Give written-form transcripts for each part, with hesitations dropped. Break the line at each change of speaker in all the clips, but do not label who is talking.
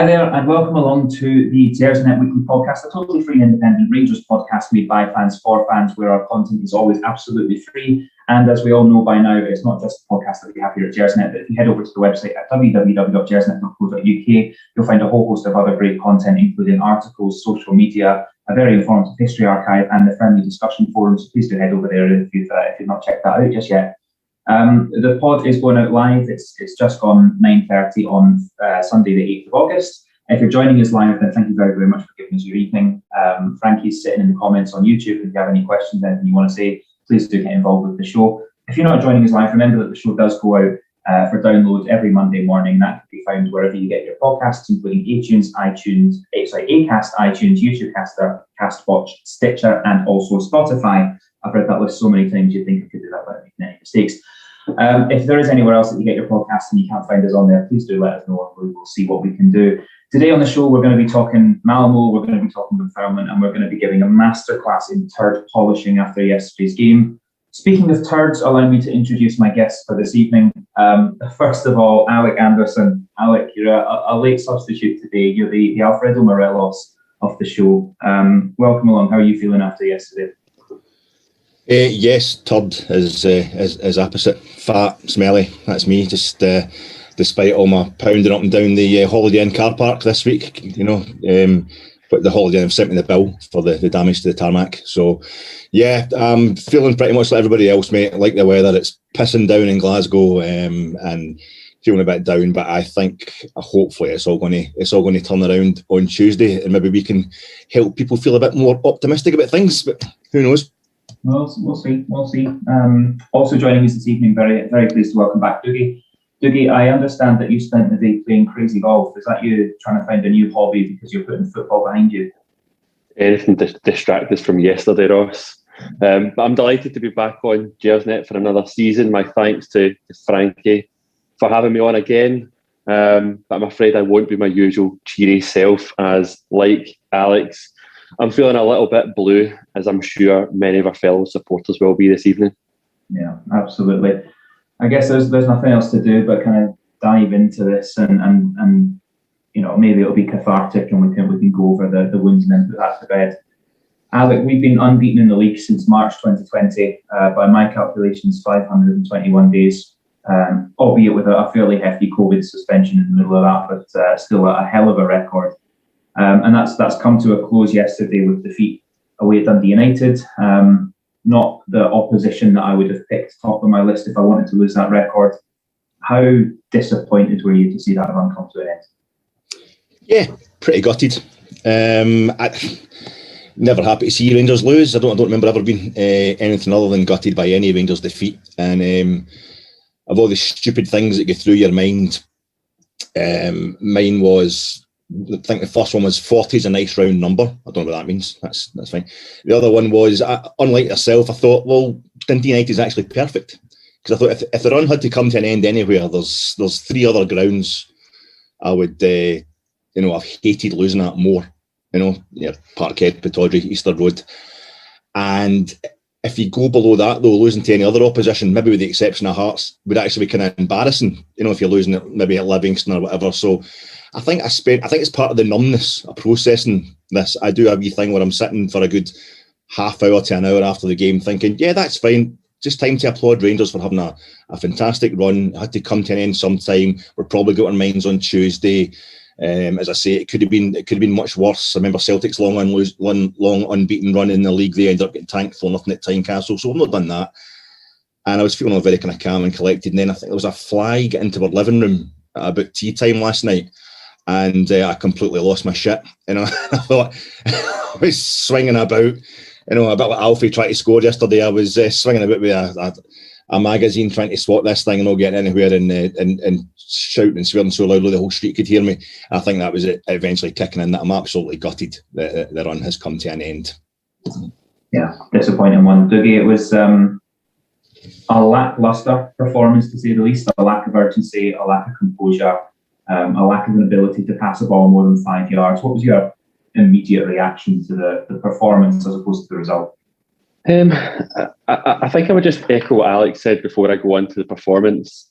Hi there, and welcome along to the Gersnet Weekly Podcast, a totally free and independent Rangers podcast made by fans for fans, where our content is always absolutely free. And as we all know by now, it's not just a podcast that we have here at Gersnet, but if you head over to the website at www.gersnet.co.uk, you'll find a whole host of other great content, including articles, social media, a very informative history archive, and the friendly discussion forums. So please do head over there if you've not checked that out just yet. The pod is going out live. It's just gone 9:30 on Sunday, the 8th of August. If you're joining us live, then thank you very, very much for giving us your evening. Frankie's sitting in the comments on YouTube. If you have any questions, anything you want to say, please do get involved with the show. If you're not joining us live, remember that the show does go out for download every Monday morning. That can be found wherever you get your podcasts, including Acast, iTunes, YouTube Caster, Castbox, Stitcher, and also Spotify. I've read that list so many times you'd think I could do that without making any mistakes. If there is anywhere else that you get your podcast and you can't find us on there, please do let us know and we'll see what we can do. Today on the show, we're going to be talking Malmo, we're going to be talking confinement, and we're going to be giving a masterclass in turd polishing after yesterday's game. Speaking of turds, allow me to introduce my guests for this evening. First of all, Alec Anderson. Alec, you're a late substitute today. You're the Alfredo Morelos of the show. Welcome along. How are you feeling after yesterday?
Yes, turd is opposite. Fat, smelly. That's me. Just despite all my pounding up and down the Holiday Inn car park this week, but the Holiday Inn have sent me the bill for the damage to the tarmac. So, yeah, I'm feeling pretty much like everybody else, mate. Like the weather, it's pissing down in Glasgow, and feeling a bit down. But I think hopefully it's all going to turn around on Tuesday, and maybe we can help people feel a bit more optimistic about things. But who knows?
We'll see. Also joining us this evening, very, very pleased to welcome back Dougie. Dougie, I understand that you spent the day playing crazy golf. Is that you trying to find a new hobby because you're putting football behind you?
Anything to distract us from yesterday, Ross. But I'm delighted to be back on Gersnet for another season. My thanks to Frankie for having me on again. But I'm afraid I won't be my usual cheery self, as like Alex, I'm feeling a little bit blue, as I'm sure many of our fellow supporters will be this evening.
Yeah, absolutely. I guess there's nothing else to do but kind of dive into this and maybe it'll be cathartic and we can go over the wounds and then put that to bed. Alec, we've been unbeaten in the league since March 2020. By my calculations, 521 days, albeit with a fairly hefty COVID suspension in the middle of that, but still a hell of a record. And that's come to a close yesterday with defeat away at Dundee United. Not the opposition that I would have picked top of my list if I wanted to lose that record. How disappointed were you to see that run come to an end?
Yeah, pretty gutted. Never happy to see Rangers lose. I don't remember ever being anything other than gutted by any Rangers defeat. And of all the stupid things that go through your mind, mine was, I think the first one was 40 is a nice round number. I don't know what that means. That's fine. The other one was, unlike yourself, I thought, well, Dundee United is actually perfect. Because I thought if the run had to come to an end anywhere, there's 3 other grounds I would, I've hated losing at more. Parkhead, Pittodrie, Easter Road. And if you go below that, though, losing to any other opposition, maybe with the exception of Hearts, would actually be kind of embarrassing, if you're losing it maybe at Livingston or whatever. So I think it's part of the numbness of processing this. I do a wee thing where I'm sitting for a good half hour to an hour after the game thinking, yeah, that's fine. Just time to applaud Rangers for having a fantastic run. It had to come to an end sometime. We're probably got our minds on Tuesday. As I say, it could have been much worse. I remember Celtic's long unbeaten run in the league. They ended up getting tanked for nothing at Tynecastle. So we've not done that. And I was feeling very kind of calm and collected. And then I think there was a fly get into our living room at about tea time last night. And I completely lost my shit. I thought I was swinging about, a bit like Alfie tried to score yesterday. I was swinging about with a magazine trying to swat this thing and not getting anywhere and shouting and swearing so loudly the whole street could hear me. I think that was it eventually kicking in that I'm absolutely gutted that the run has come to an end.
Yeah, disappointing one. Dougie, it was a lacklustre performance to say the least, a lack of urgency, a lack of composure, a lack of an ability to pass a ball more than 5 yards. What was your immediate reaction to the performance as opposed to the result?
I think I would just echo what Alex said before I go on to the performance.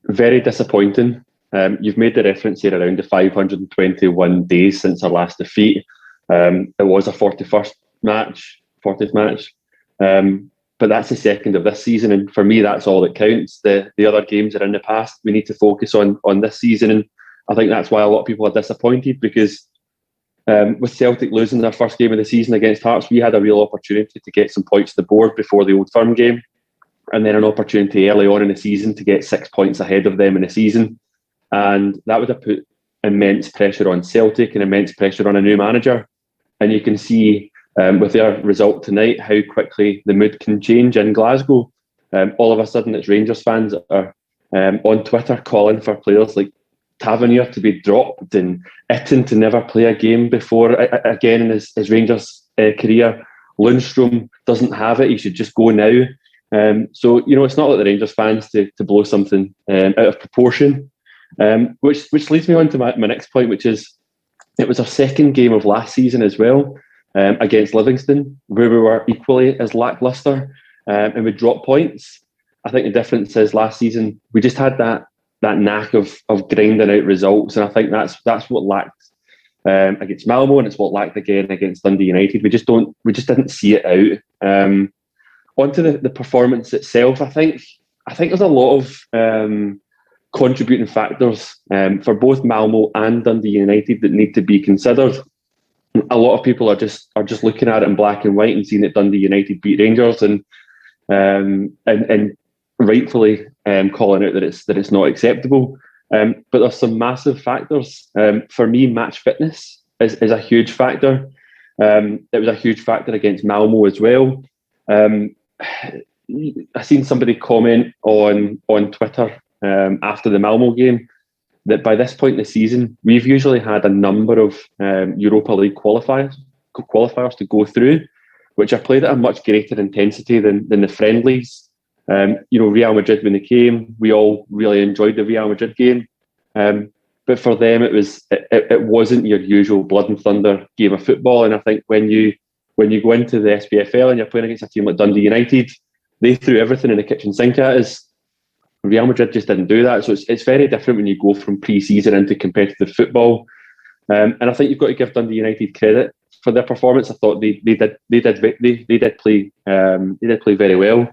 Very disappointing. You've made the reference here around the 521 days since our last defeat. It was a 40th match. But that's the second of this season, and for me, that's all that counts. The other games are in the past. We need to focus on this season, and I think that's why a lot of people are disappointed, because with Celtic losing their first game of the season against Hearts, we had a real opportunity to get some points to the board before the Old Firm game, and then an opportunity early on in the season to get 6 points ahead of them in the season, and that would have put immense pressure on Celtic and immense pressure on a new manager. And you can see with their result tonight how quickly the mood can change in Glasgow. All of a sudden, it's Rangers fans that are on Twitter calling for players like Tavernier to be dropped and Itten to never play a game before again in his Rangers career. Lundstrom doesn't have it; he should just go now. So it's not like the Rangers fans to blow something out of proportion. Which leads me on to my next point, which is it was our second game of last season as well. Against Livingston, where we were equally as lacklustre, and we dropped points. I think the difference is last season we just had that knack of grinding out results, and I think that's what lacked against Malmo, and it's what lacked again against Dundee United. We just didn't see it out. Onto the performance itself, I think there's a lot of contributing factors for both Malmo and Dundee United that need to be considered. A lot of people are just looking at it in black and white and seeing that Dundee United beat Rangers and rightfully calling out that it's not acceptable. But there's some massive factors. For me, match fitness is a huge factor. It was a huge factor against Malmo as well. I seen somebody comment on Twitter after the Malmo game that by this point in the season, we've usually had a number of Europa League qualifiers to go through, which are played at a much greater intensity than the friendlies. Real Madrid, when they came, we all really enjoyed the Real Madrid game. But for them, it wasn't your usual blood and thunder game of football. And I think when you go into the SPFL and you're playing against a team like Dundee United, they threw everything in the kitchen sink at us. Real Madrid just didn't do that. So it's very different when you go from pre-season into competitive football. And I think you've got to give Dundee United credit for their performance. I thought they did play very well.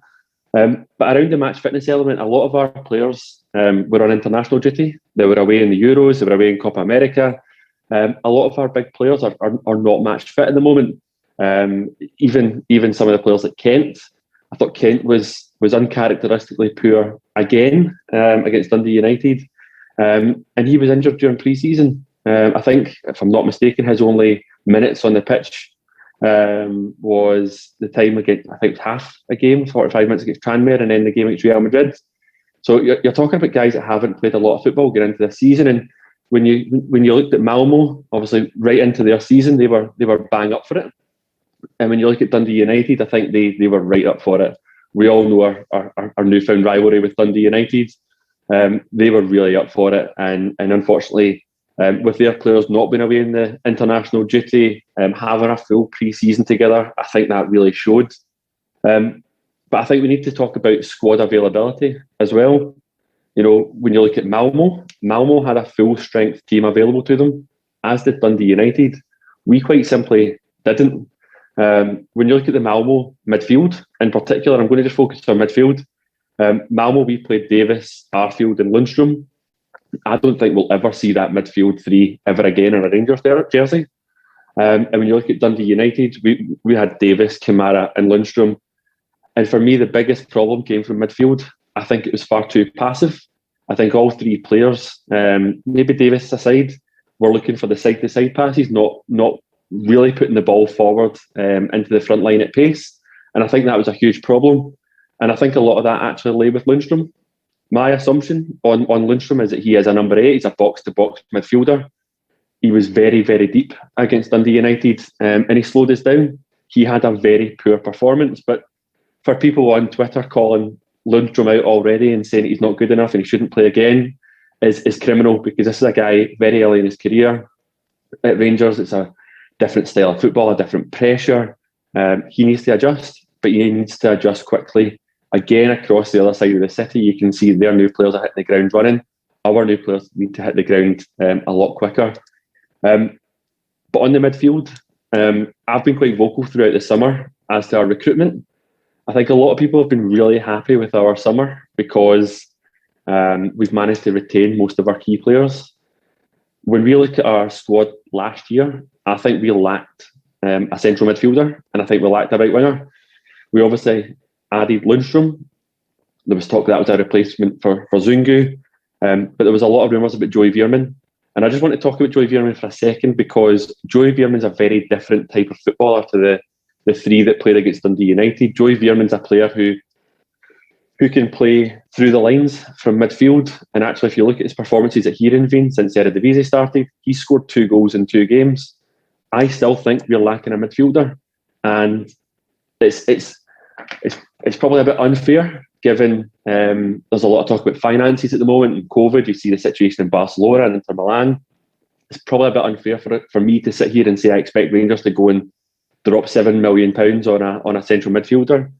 But around the match fitness element, a lot of our players were on international duty. They were away in the Euros, they were away in Copa America. A lot of our big players are not match fit at the moment. Even some of the players like Kent. I thought Kent was uncharacteristically poor again against Dundee United. And he was injured during pre-season. I think, if I'm not mistaken, his only minutes on the pitch was the time against, I think, half a game, 45 minutes against Tranmere, and then the game against Real Madrid. So you're talking about guys that haven't played a lot of football going into this season. And when you looked at Malmo, obviously right into their season, they were bang up for it. And when you look at Dundee United, I think they were right up for it. We all know our newfound rivalry with Dundee United. They were really up for it, and unfortunately, with their players not being away in the international duty, having a full pre-season together, I think that really showed. But I think we need to talk about squad availability as well. When you look at Malmo had a full strength team available to them, as did Dundee United. We quite simply didn't. When you look at the Malmo midfield in particular, I'm going to just focus on midfield. Malmo, we played Davis, Arfield and Lundstrom. I don't think we'll ever see that midfield three ever again in a Rangers jersey. And when you look at Dundee United, we had Davis, Kamara and Lundstrom. And for me, the biggest problem came from midfield. I think it was far too passive. I think all three players, maybe Davis aside, were looking for the side-to-side passes, not really putting the ball forward into the front line at pace. And I think that was a huge problem. And I think a lot of that actually lay with Lundstrom. My assumption on Lundstrom is that he is a number 8. He's a box-to-box midfielder. He was very, very deep against Dundee United, and he slowed us down. He had a very poor performance. But for people on Twitter calling Lundstrom out already and saying he's not good enough and he shouldn't play again is criminal, because this is a guy very early in his career. At Rangers, it's a different style of football, a different pressure. He needs to adjust, but he needs to adjust quickly. Again, across the other side of the city, you can see their new players are hitting the ground running. our new players need to hit the ground a lot quicker. But on the midfield, I've been quite vocal throughout the summer as to our recruitment. I think a lot of people have been really happy with our summer because we've managed to retain most of our key players. When we look at our squad last year, I think we lacked a central midfielder, and I think we lacked a right winger. We obviously added Lundstrom. There was talk that was a replacement for Zungu, but there was a lot of rumours about Joey Veerman. And I just want to talk about Joey Veerman for a second, because Joey Veerman's a very different type of footballer to the three that played against Dundee United. Joey Veerman's a player who can play through the lines from midfield. And actually, if you look at his performances at Heerenveen since Eredivisie started, he scored 2 goals in 2 games. I still think we're lacking a midfielder, and it's probably a bit unfair given there's a lot of talk about finances at the moment and COVID. You see the situation in Barcelona and Inter Milan. It's probably a bit unfair for me to sit here and say I expect Rangers to go and drop £7 million on a central midfielder.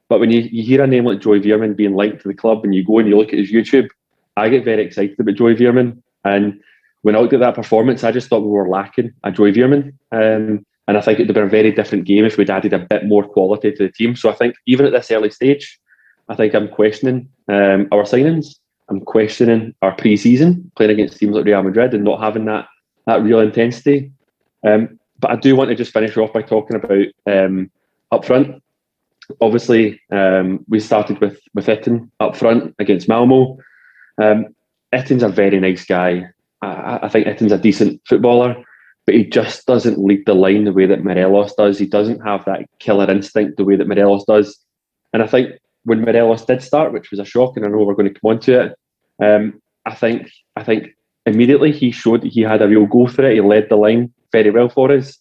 But when you hear a name like Joey Veerman being linked to the club and you go and you look at his YouTube, I get very excited about Joey Veerman. And when I looked at that performance, I just thought we were lacking a Joey Veerman. And I think it would have been a very different game if we'd added a bit more quality to the team. So I think even at this early stage, I think I'm questioning our signings. I'm questioning our pre-season, playing against teams like Real Madrid and not having that real intensity. But I do want to just finish off by talking about up front. Obviously, we started with Itten up front against Malmo. Itten's a very nice guy. I think Itten's a decent footballer, but he just doesn't lead the line the way that Morelos does. He doesn't have that killer instinct the way that Morelos does. And I think when Morelos did start, which was a shock, and I know we're going to come on to it, I think immediately he showed that he had a real go for it. He led the line very well for us.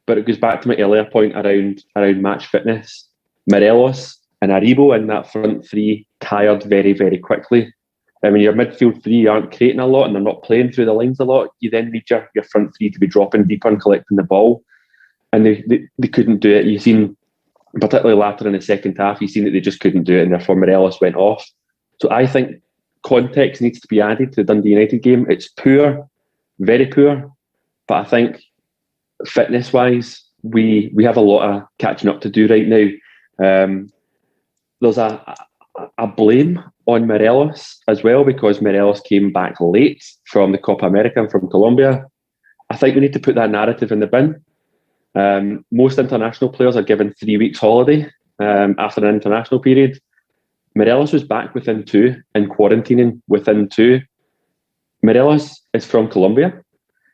But it goes back to my earlier point around match fitness. Morelos and Aribo in that front three tired very, very quickly. I mean, your midfield three aren't creating a lot and they're not playing through the lines a lot. You then need your front three to be dropping deeper and collecting the ball. And they couldn't do it. You've seen, particularly later in the second half, you've seen that they just couldn't do it, and therefore Morelos went off. So I think context needs to be added to the Dundee United game. It's poor, very poor, but I think fitness-wise, we have a lot of catching up to do right now. There's a blame on Morelos as well, because Morelos came back late from the Copa America and from Colombia. I think we need to put that narrative in the bin. Most international players are given 3 weeks holiday after an international period. Morelos was back within 2 and quarantining within 2. Morelos is from Colombia.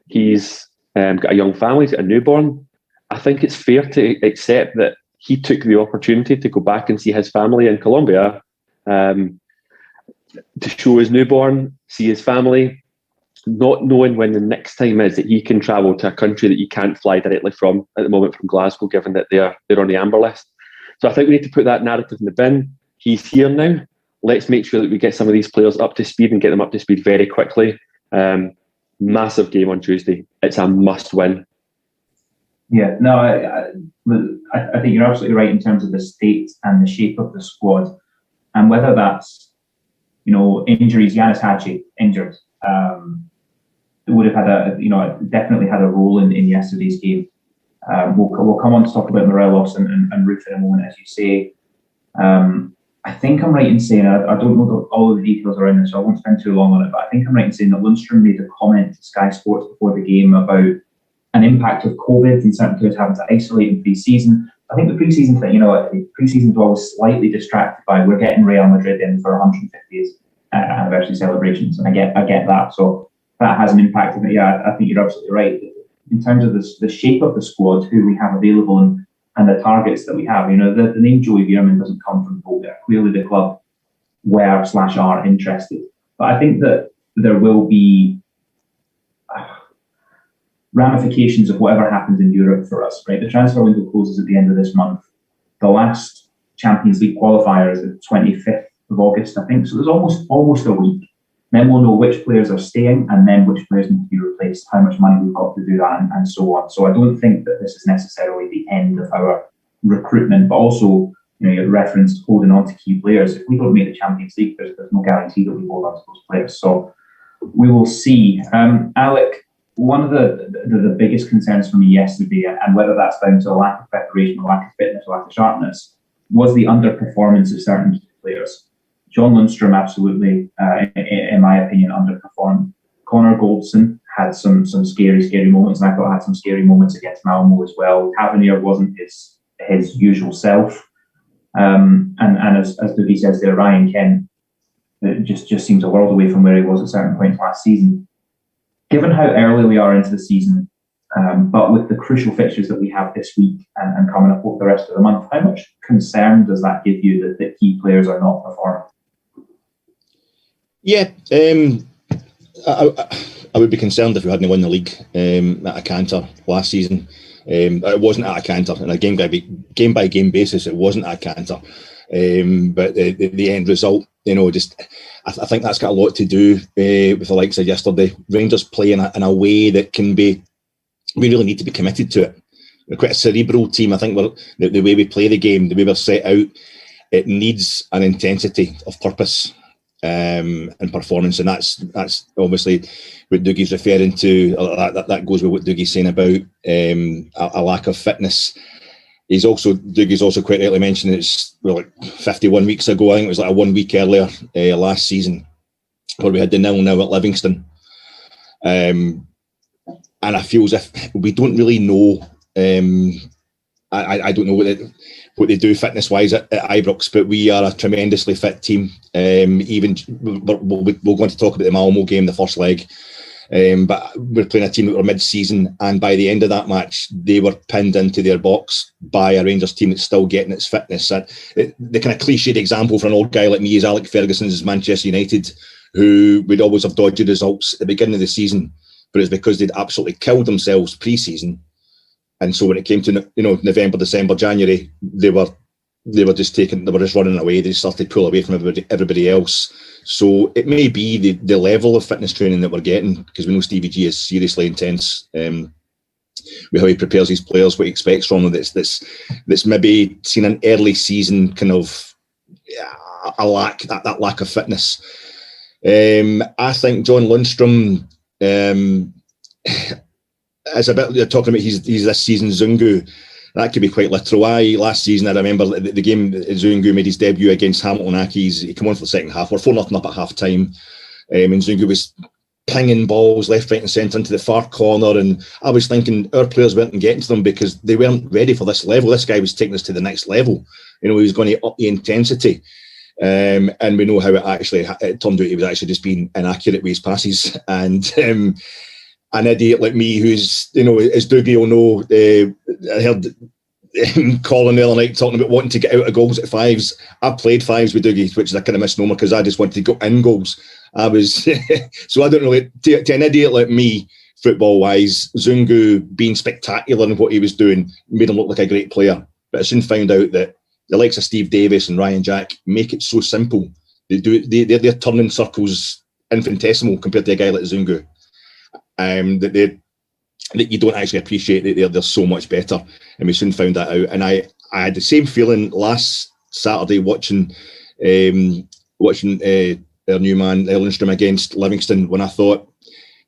He's got a young family, he's got a newborn. I think it's fair to accept that he took the opportunity to go back and see his family in Colombia, to show his newborn, see his family, not knowing when the next time is that he can travel to a country that you can't fly directly from at the moment, from Glasgow, given that they're on the amber list. So I think we need to put that narrative in the bin. He's here now. Let's make sure that we get some of these players up to speed and get them up to speed very quickly. Massive game on Tuesday. It's a must win.
Yeah, no, I think you're absolutely right in terms of the state and the shape of the squad, and whether that's, injuries. Yanis Hadji injured, would have had definitely had a role in yesterday's game. We'll come on to talk about Morelos and Roof in a moment, as you say. I think I'm right in saying, I don't know all of the details around this, so I won't spend too long on it, but I think I'm right in saying that Lundstrom made a comment to Sky Sports before the game about an impact of COVID and certain players having to isolate in pre-season. I think the pre-season thing, pre-season is always slightly distracted by we're getting Real Madrid in for 150th anniversary celebrations, and I get that. So that has an impact. But yeah, I think you're absolutely right. In terms of the shape of the squad, who we have available and the targets that we have, the name Joey Veerman doesn't come from nowhere. Clearly the club are interested. But I think that there will be ramifications of whatever happens in Europe for us, right? The transfer window closes at the end of this month. The last Champions League qualifier is the 25th of August, I think. So there's almost a week. Then we'll know which players are staying and then which players need to be replaced, how much money we've got to do that, and so on. So I don't think that this is necessarily the end of our recruitment, but also, you referenced holding on to key players. If we don't make the Champions League, there's no guarantee that we hold on to those players. So we will see. Alec, one of the biggest concerns for me yesterday, and whether that's down to a lack of preparation, a lack of fitness, a lack of sharpness, was the underperformance of certain players. John Lundstrom, absolutely, in my opinion, underperformed. Connor Goldson had some scary moments, and I thought had some scary moments against Malmo as well. Tavernier wasn't his usual self. And as Dougie says there, Ryan Kent just seems a world away from where he was at certain points last season. Given how early we are into the season, but with the crucial fixtures that we have this week and coming up over the rest of the month, how much concern does that give you that key players are not performing?
Yeah, I would be concerned if we hadn't won the league at a canter last season. It wasn't at a canter, on a game by game basis. It wasn't at a canter, but the end result, I think that's got a lot to do with the likes of yesterday. Rangers play in a way that we really need to be committed to it. We're quite a cerebral team. I think the way we play the game, the way we're set out, it needs an intensity of purpose and performance, and that's obviously what Dougie's referring to. That goes with what Dougie's saying about a lack of fitness. Dougie's also quite rightly mentioned it's like 51 weeks ago. I think it was like a 1 week earlier last season where we had the 0-0 at Livingston, and I feel as if we don't really know. I don't know what they do fitness-wise at Ibrox, but we are a tremendously fit team. Even we're going to talk about the Malmo game, the first leg, but we're playing a team that were mid-season, and by the end of that match, they were pinned into their box by a Rangers team that's still getting its fitness. And the kind of cliched example for an old guy like me is Alec Ferguson's Manchester United, who would always have dodgy results at the beginning of the season, but it's because they'd absolutely killed themselves pre-season. And so when it came to November, December, January, they were just running away. They started to pull away from everybody else. So it may be the level of fitness training that we're getting, because we know Stevie G is seriously intense with how he prepares his players, what he expects from them. That's maybe seen an early season kind of a lack of fitness. I think John Lundstrom. It's a bit you're talking about. He's this season's Zungu. That could be quite literal. Last season, I remember the game Zungu made his debut against Hamilton Accies. He came on for the second half. We're 4-0 up at half time, and Zungu was pinging balls left, right, and centre into the far corner. And I was thinking our players weren't getting to them because they weren't ready for this level. This guy was taking us to the next level. He was going to up the intensity. And we know how it turned out. He was actually just being inaccurate with his passes. And an idiot like me, who's, as Dougie will know, I heard Colin the other night talking about wanting to get out of goals at fives. I played fives with Dougie, which is a kind of misnomer because I just wanted to go in goals. I was, so I don't know, to an idiot like me, football-wise, Zungu being spectacular in what he was doing made him look like a great player. But I soon found out that the likes of Steve Davis and Ryan Jack make it so simple. They're turning circles infinitesimal compared to a guy like Zungu. That you don't actually appreciate that they're so much better, and we soon found that out. And I had the same feeling last Saturday watching our new man Lundstrom against Livingston, when I thought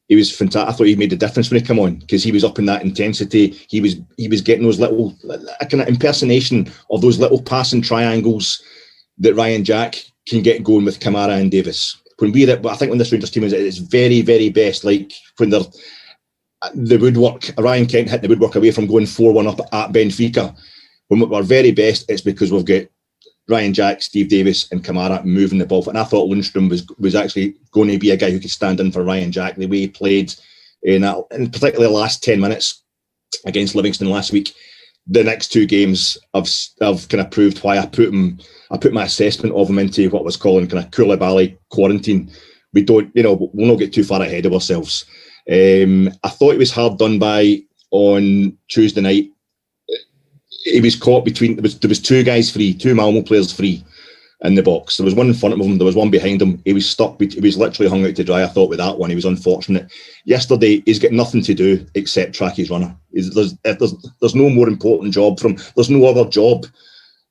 he was fantastic. I thought he made the difference when he came on, because he was up in that intensity. He was getting those little, a kind of impersonation of those little passing triangles that Ryan Jack can get going with Kamara and Davis. I think when this Rangers team is at its very, very best, like when they're the woodwork, Ryan Kent hitting the woodwork away from going 4-1 up at Benfica. When we're very best, it's because we've got Ryan Jack, Steve Davis and Kamara moving the ball. And I thought Lundstrom was actually going to be a guy who could stand in for Ryan Jack, the way he played in particularly the last 10 minutes against Livingston last week. The next two games I've kind of proved why I put my assessment of him into what was calling kind of Koulibaly quarantine. We'll not get too far ahead of ourselves. I thought he was hard done by on Tuesday night. He was caught between, there was two guys free, two Malmo players free in the box. There was one in front of him, there was one behind him. He was stuck, he was literally hung out to dry, I thought, with that one. He was unfortunate. Yesterday, he's got nothing to do except track his runner. There's no more important job there's no other job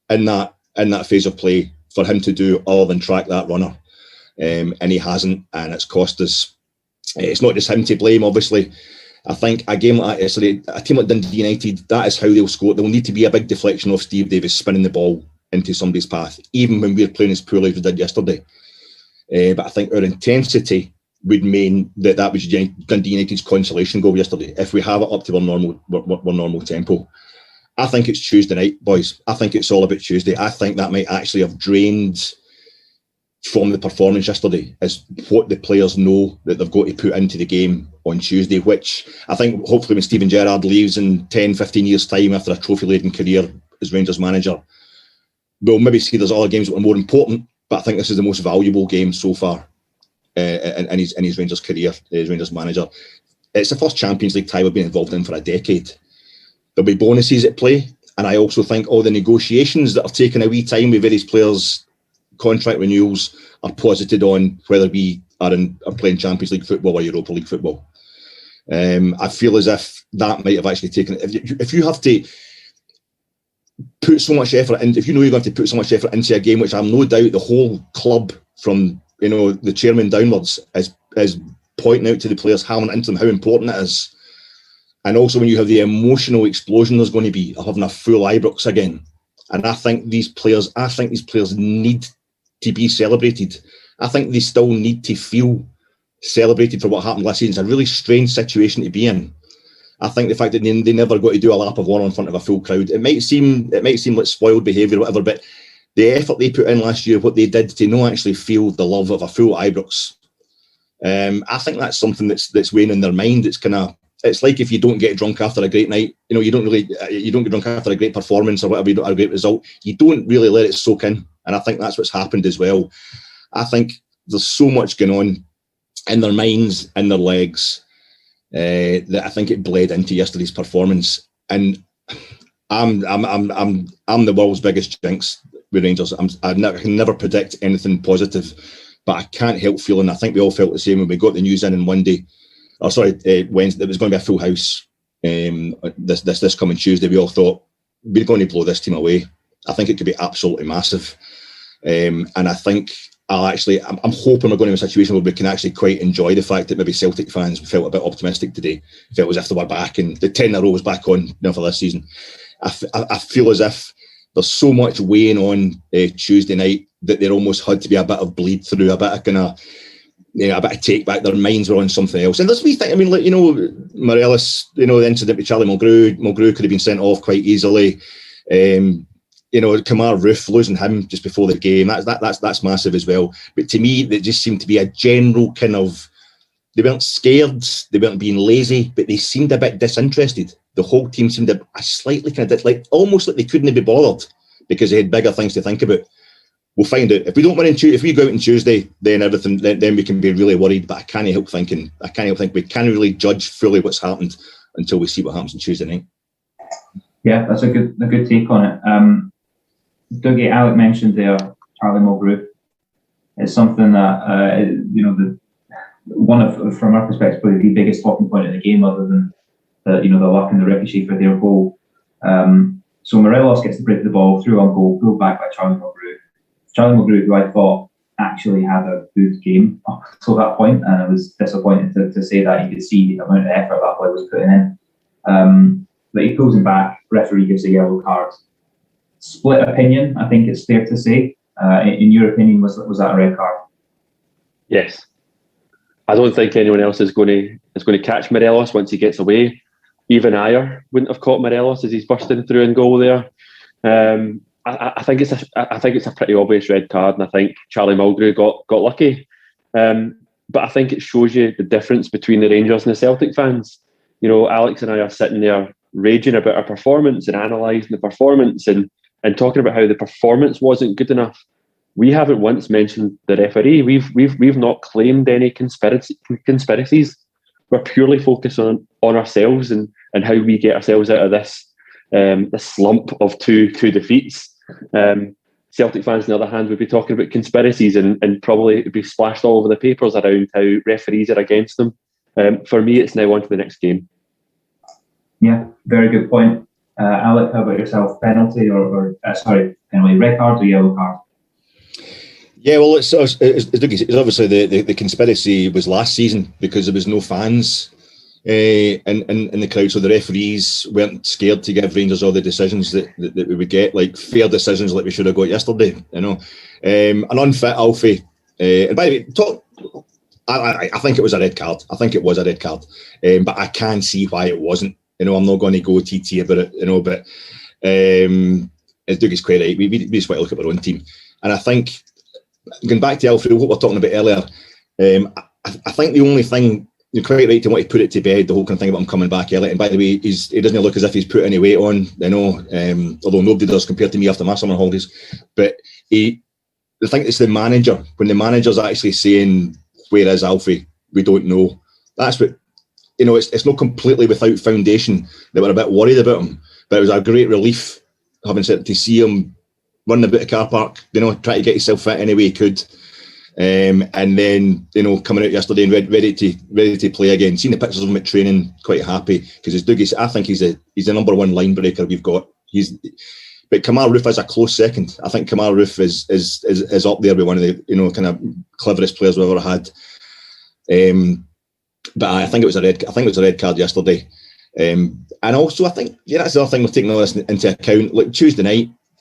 in that phase of play for him to do other than track that runner. And he hasn't, and it's cost us It's not just him to blame, obviously. I think a game like a team like Dundee United, that is how they'll score. There'll need to be a big deflection off Steve Davis spinning the ball into somebody's path, even when we're playing as poorly as we did yesterday. But I think our intensity would mean that was Dundee United's consolation goal yesterday, if we have it up to our normal tempo. I think it's Tuesday night, boys. I think it's all about Tuesday. I think that might actually have drained from the performance yesterday is what the players know that they've got to put into the game on Tuesday, which I think hopefully when Steven Gerrard leaves in 10, 15 years' time after a trophy-laden career as Rangers manager, we'll maybe see there's other games that are more important, but I think this is the most valuable game so far in his Rangers career, as Rangers manager. It's the first Champions League tie we've been involved in for a decade. There'll be bonuses at play, and I also think all the negotiations that are taking a wee time with various players' contract renewals are posited on whether we are playing Champions League football or Europa League football. I feel as if that might have actually taken. If you have to put so much effort in, if you know you're going to put so much effort into a game, which I'm no doubt the whole club from the chairman downwards is pointing out to the players, hammering into them how important it is, and also when you have the emotional explosion there's going to be of having a full Ibrox again. And I think these players need to be celebrated. I think they still need to feel celebrated for what happened last season. It's a really strange situation to be in. I think the fact that they never got to do a lap of one in front of a full crowd, it might seem like spoiled behaviour or whatever, but the effort they put in last year, what they did to not actually feel the love of a full Ibrox, I think that's something that's weighing in their mind. It's like if you don't get drunk after a great night, you don't get drunk after a great performance or whatever, you don't have a great result, you don't really let it soak in. And I think that's what's happened as well. I think there's so much going on in their minds, in their legs, that I think it bled into yesterday's performance. And I'm the world's biggest jinx with Rangers. I can never predict anything positive, but I can't help feeling, I think we all felt the same when we got the news in on Wednesday, it was going to be a full house this coming Tuesday. We all thought we're going to blow this team away. I think it could be absolutely massive. And I think I'm hoping we're going to a situation where we can actually quite enjoy the fact that maybe Celtic fans felt a bit optimistic today. Felt as if they were back and the 10 in a row was back on for this season. I feel as if there's so much weighing on Tuesday night that there almost had to be a bit of bleed through, a bit of take back. Their minds were on something else. And there's wee thing, Morelos, the incident with Charlie Mulgrew could have been sent off quite easily. Kamar Roof, losing him just before the game, that's massive as well. But to me, there just seemed to be a general kind of, they weren't scared, they weren't being lazy, but they seemed a bit disinterested. The whole team seemed a slightly kind of almost like they couldn't be bothered because they had bigger things to think about. We'll find out. If we don't win if we go out on Tuesday, then we can be really worried. But I can't help think we can't really judge fully what's happened until we see what happens on Tuesday night.
Yeah, that's a good take on it. Dougie, Alec mentioned there Charlie Mulgrew. It's something that from our perspective, probably the biggest talking point of the game, other than the luck and the ricochet for their goal. So Morelos gets to break the ball through on goal, pulled back by Charlie Mulgrew. Charlie Mulgrew, who I thought actually had a good game up to that point, and I was disappointed to say that. You could see the amount of effort that boy was putting in. But he pulls him back, referee gives a yellow card. Split opinion, I think it's fair to say. In your opinion, was that a red card?
Yes. I don't think anyone else is going to catch Morelos once he gets away. Even Ayer wouldn't have caught Morelos as he's bursting through in goal there. I think it's a pretty obvious red card, and I think Charlie Mulgrew got lucky. But I think it shows you the difference between the Rangers and the Celtic fans. Alex and I are sitting there raging about our performance and analysing the performance and talking about how the performance wasn't good enough. We haven't once mentioned the referee. We've not claimed any conspiracies. We're purely focused on ourselves and how we get ourselves out of this slump of two defeats. Celtic fans, on the other hand, would be talking about conspiracies and probably be splashed all over the papers around how referees are against them. For me, it's now on to the next game.
Yeah, very good point. Alec, how about yourself? Penalty penalty, red card or yellow card?
Yeah, well, it's obviously the conspiracy was last season because there was no fans in the crowd, so the referees weren't scared to give Rangers all the decisions that we would get, like fair decisions like we should have got yesterday. An unfit Alfie, and by the way, I think it was a red card. I think it was a red card, but I can see why it wasn't. I'm not going to go TT about it. But as Dougie's quite right, we just want to look at our own team, and I think going back to Alfie, what we were talking about earlier, I think the only thing. You're quite right to want to put it to bed, the whole kind of thing about him coming back early. And by the way, he doesn't look as if he's put any weight on, although nobody does compared to me after my summer holidays. But I think it's the manager. When the manager's actually saying, where is Alfie? We don't know. That's what, it's not completely without foundation that we're a bit worried about him. But it was a great relief, having said, to see him running about the car park, try to get himself fit any way he could. And then coming out yesterday and ready to play again. Seeing the pictures of him at training, quite happy because as Dougie, I think he's the number one line breaker we've got. But Kamal Roof is a close second. I think Kamal Roof is up there with one of the kind of cleverest players we've ever had. But I think it was a red card yesterday. And also I think that's the other thing we're taking all this into account. Like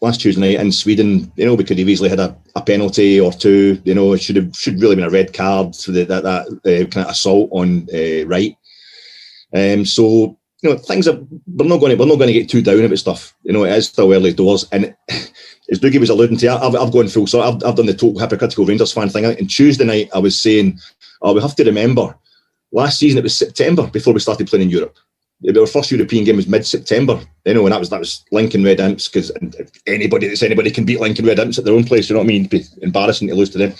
last Tuesday night in Sweden, we could have easily had a penalty or two. It should really been a red card for that kind of assault on Wright. So things are we're not going to get too down about stuff. It is still early doors, and as Dougie was alluding to, I've gone full. So I've done the total hypocritical Rangers fan thing. And Tuesday night I was saying, we have to remember last season it was September before we started playing in Europe. Our first European game was mid-September, and that was Lincoln Red Imps, because anybody can beat Lincoln Red Imps at their own place. You know what I mean? It'd be embarrassing to lose to them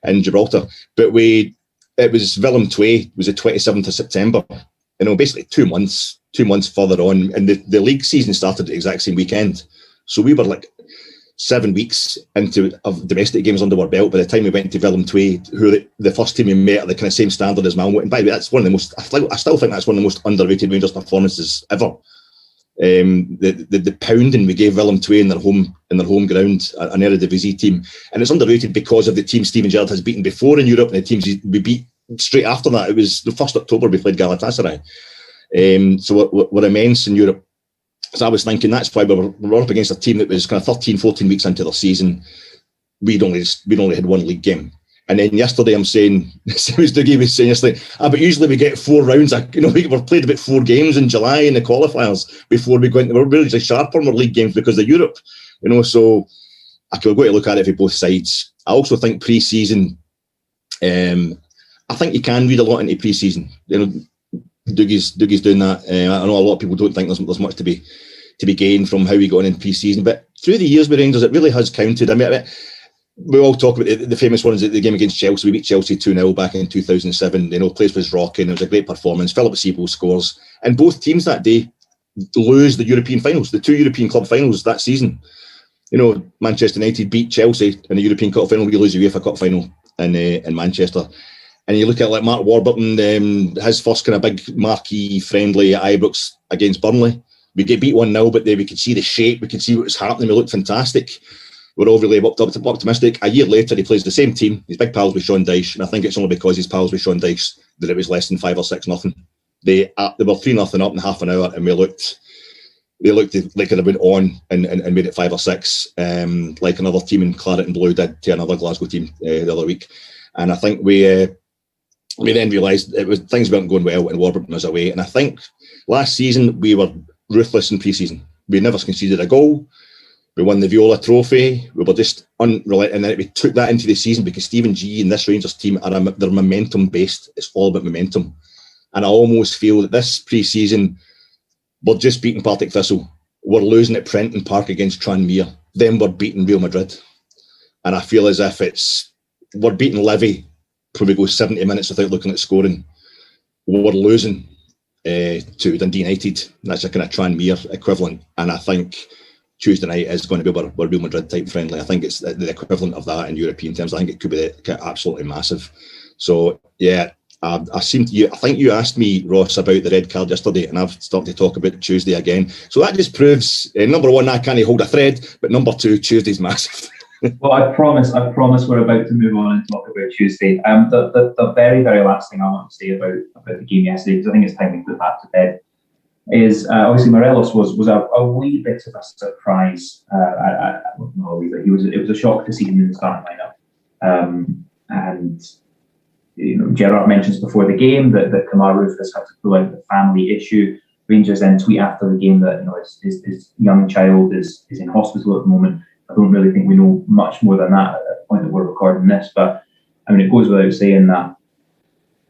in Gibraltar. But it was Willem II was the 27th of September. Basically 2 months further on, and the league season started at the exact same weekend. So we were like 7 weeks of domestic games under our belt by the time we went to Willem II, who the first team we met at the kind of same standard as Malmo. And by the way, that's one of the most. I still think that's one of the most underrated Rangers performances ever. The pounding we gave Willem II in their home ground, an Eredivisie team, and it's underrated because of the team Steven Gerrard has beaten before in Europe, and the teams we beat straight after that. It was the 1st October we played Galatasaray. So we're immense in Europe. So I was thinking that's why we're up against a team that was kind of 13, 14 weeks into their season. We'd only had one league game. And then yesterday I'm saying, same as Dougie was saying yesterday, but usually we get 4 rounds. We've played about 4 games in July in the qualifiers before we go into, we're really sharp on our league games because of Europe. So I could go to look at it for both sides. I also think pre-season, I think you can read a lot into pre-season. Dougie's doing that. I know a lot of people don't think there's much to be gained from how we got on in pre-season, but through the years with Rangers, it really has counted. I mean, we all talk about the famous ones at the game against Chelsea. We beat Chelsea 2-0 back in 2007. Place was rocking. It was a great performance. Philip Sebo scores, and both teams that day lose the European finals, the 2 European club finals that season. Manchester United beat Chelsea in the European Cup final. We lose the UEFA Cup final in Manchester. And you look at like Mark Warburton, his first kind of big marquee friendly at Ibrox against Burnley. We get beat 1-0, but we could see the shape, we could see what was happening. We looked fantastic. We're all really optimistic. A year later, he plays the same team. He's big pals with Sean Dyche, and I think it's only because he's pals with Sean Dyche that it was less than 5 or 6-0. They were 3-0 up in half an hour, and they looked like they went on and made it 5 or 6, like another team in Claret and Blue did to another Glasgow team the other week. And I think we then realised things weren't going well and Warburton was away. And I think last season we were ruthless in pre-season. We never conceded a goal. We won the Viola Trophy. We were just unrelenting. And then we took that into the season because Stephen G and this Rangers team they're momentum based. It's all about momentum. And I almost feel that this pre-season we're just beating Partick Thistle. We're losing at Prenton Park against Tranmere. Then we're beating Real Madrid. And I feel as if we're beating Levy. Probably go 70 minutes without looking at scoring. We're losing to Dundee United. That's a kind of Tranmere equivalent. And I think Tuesday night is going to be our Real Madrid type friendly. I think it's the equivalent of that in European terms. I think it could be absolutely massive. So yeah, I think you asked me, Ross, about the red card yesterday, and I've started to talk about Tuesday again. So that just proves, number one, I can't hold a thread, but number two, Tuesday's massive.
Well, I promise we're about to move on and talk about Tuesday. The very, very last thing I want to say about the game yesterday, because I think it's time we put that to bed, is obviously Morelos was a wee bit of a surprise. Not a wee bit. It was a shock to see him in the starting lineup. And Gerrard mentions before the game that Kemar Roof has had to pull out the family issue. Rangers then tweet after the game that his young child is in hospital at the moment. I don't really think we know much more than that at the point that we're recording this, but I mean, it goes without saying that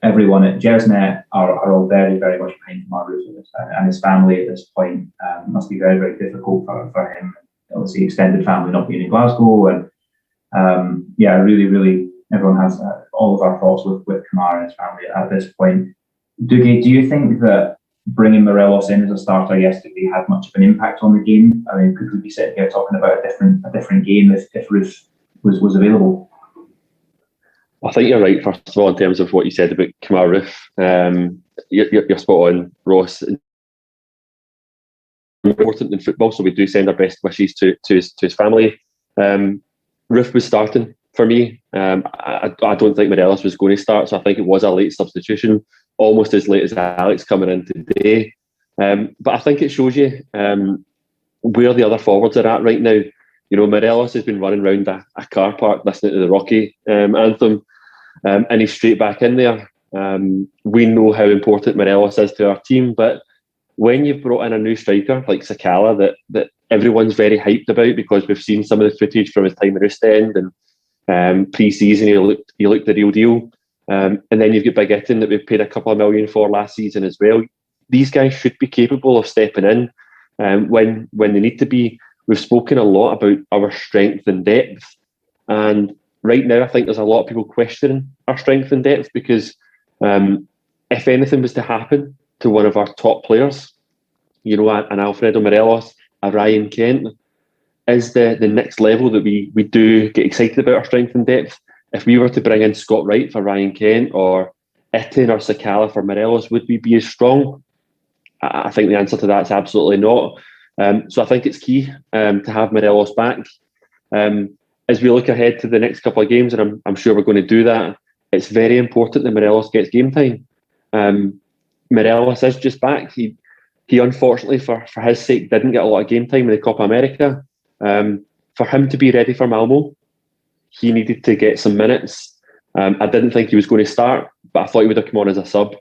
everyone at Gersnet are all very, very much behind Kemar Roof and his family at this point. Must be very, very difficult for him. Obviously, extended family not being in Glasgow, and really, really, everyone has all of our thoughts with Kemar and his family at this point. Dougie, do you think that bringing Morelos in as a starter yesterday had much of an impact on the game? I mean, could we be sitting here talking about a different game if Roof was available?
I think you're right, first of all, in terms of what you said about Kemar Roof. You're spot on, Ross. Important in football, so we do send our best wishes to his family. Roof was starting for me. I don't think Morelos was going to start, so I think it was a late substitution, almost as late as Alex coming in today. But I think it shows you where the other forwards are at right now. Morelos has been running around a car park listening to the Rocky anthem, and he's straight back in there. We know how important Morelos is to our team, but when you've brought in a new striker like Sakala that everyone's very hyped about because we've seen some of the footage from his time at Ostend and pre-season he looked the real deal, and then you've got Big Itten that we've paid a couple of million for last season as well. These guys should be capable of stepping in when they need to be. We've spoken a lot about our strength and depth, and right now I think there's a lot of people questioning our strength and depth because if anything was to happen to one of our top players, an Alfredo Morelos, a Ryan Kent, is the next level that we do get excited about our strength and depth. If we were to bring in Scott Wright for Ryan Kent or Itten or Sakala for Morelos, would we be as strong? I think the answer to that is absolutely not. So I think it's key to have Morelos back. As we look ahead to the next couple of games, and I'm sure we're going to do that, it's very important that Morelos gets game time. Morelos is just back. He unfortunately, for his sake, didn't get a lot of game time in the Copa America. For him to be ready for Malmo, he needed to get some minutes. I didn't think he was going to start, but I thought he would have come on as a sub.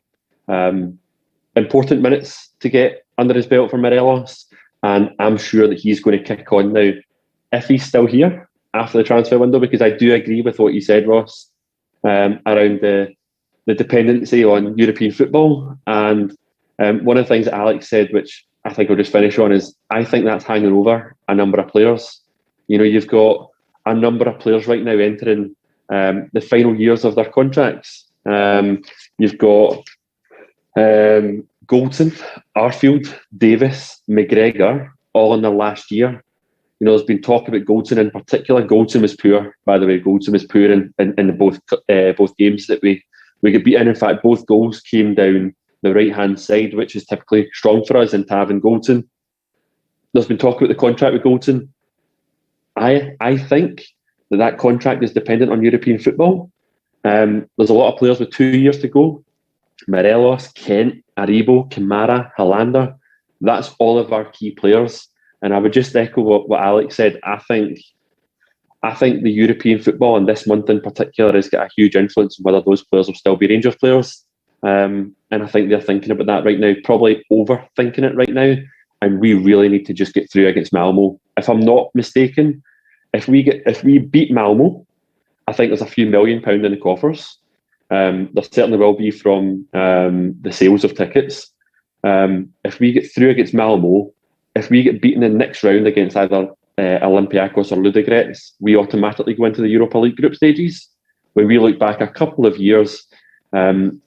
Important minutes to get under his belt for Morelos, and I'm sure that he's going to kick on now if he's still here after the transfer window, because I do agree with what you said, Ross, around the dependency on European football. And one of the things that Alex said, which I think I'll just finish on, is I think that's hanging over a number of players. You've got a number of players right now entering the final years of their contracts. You've got Goldson, Arfield, Davis, McGregor, all in their last year. There's been talk about Goldson in particular. Goldson was poor, by the way. Goldson was poor in both games that we got beaten. In fact, both goals came down the right-hand side, which is typically strong for us in Tav and Goldson. There's been talk about the contract with Goldson. I think that contract is dependent on European football. There's a lot of players with 2 years to go. Morelos, Kent, Aribo, Kamara, Hollander. That's all of our key players. And I would just echo what Alex said. I think the European football, and this month in particular, has got a huge influence on whether those players will still be Rangers players. And I think they're thinking about that right now, probably overthinking it right now. And we really need to just get through against Malmo. If I'm not mistaken, if we beat Malmo, I think there's a few £1 million in the coffers. There certainly will be from the sales of tickets. If we get through against Malmo, if we get beaten in the next round against either Olympiacos or Ludogorets, we automatically go into the Europa League group stages. When we look back a couple of years,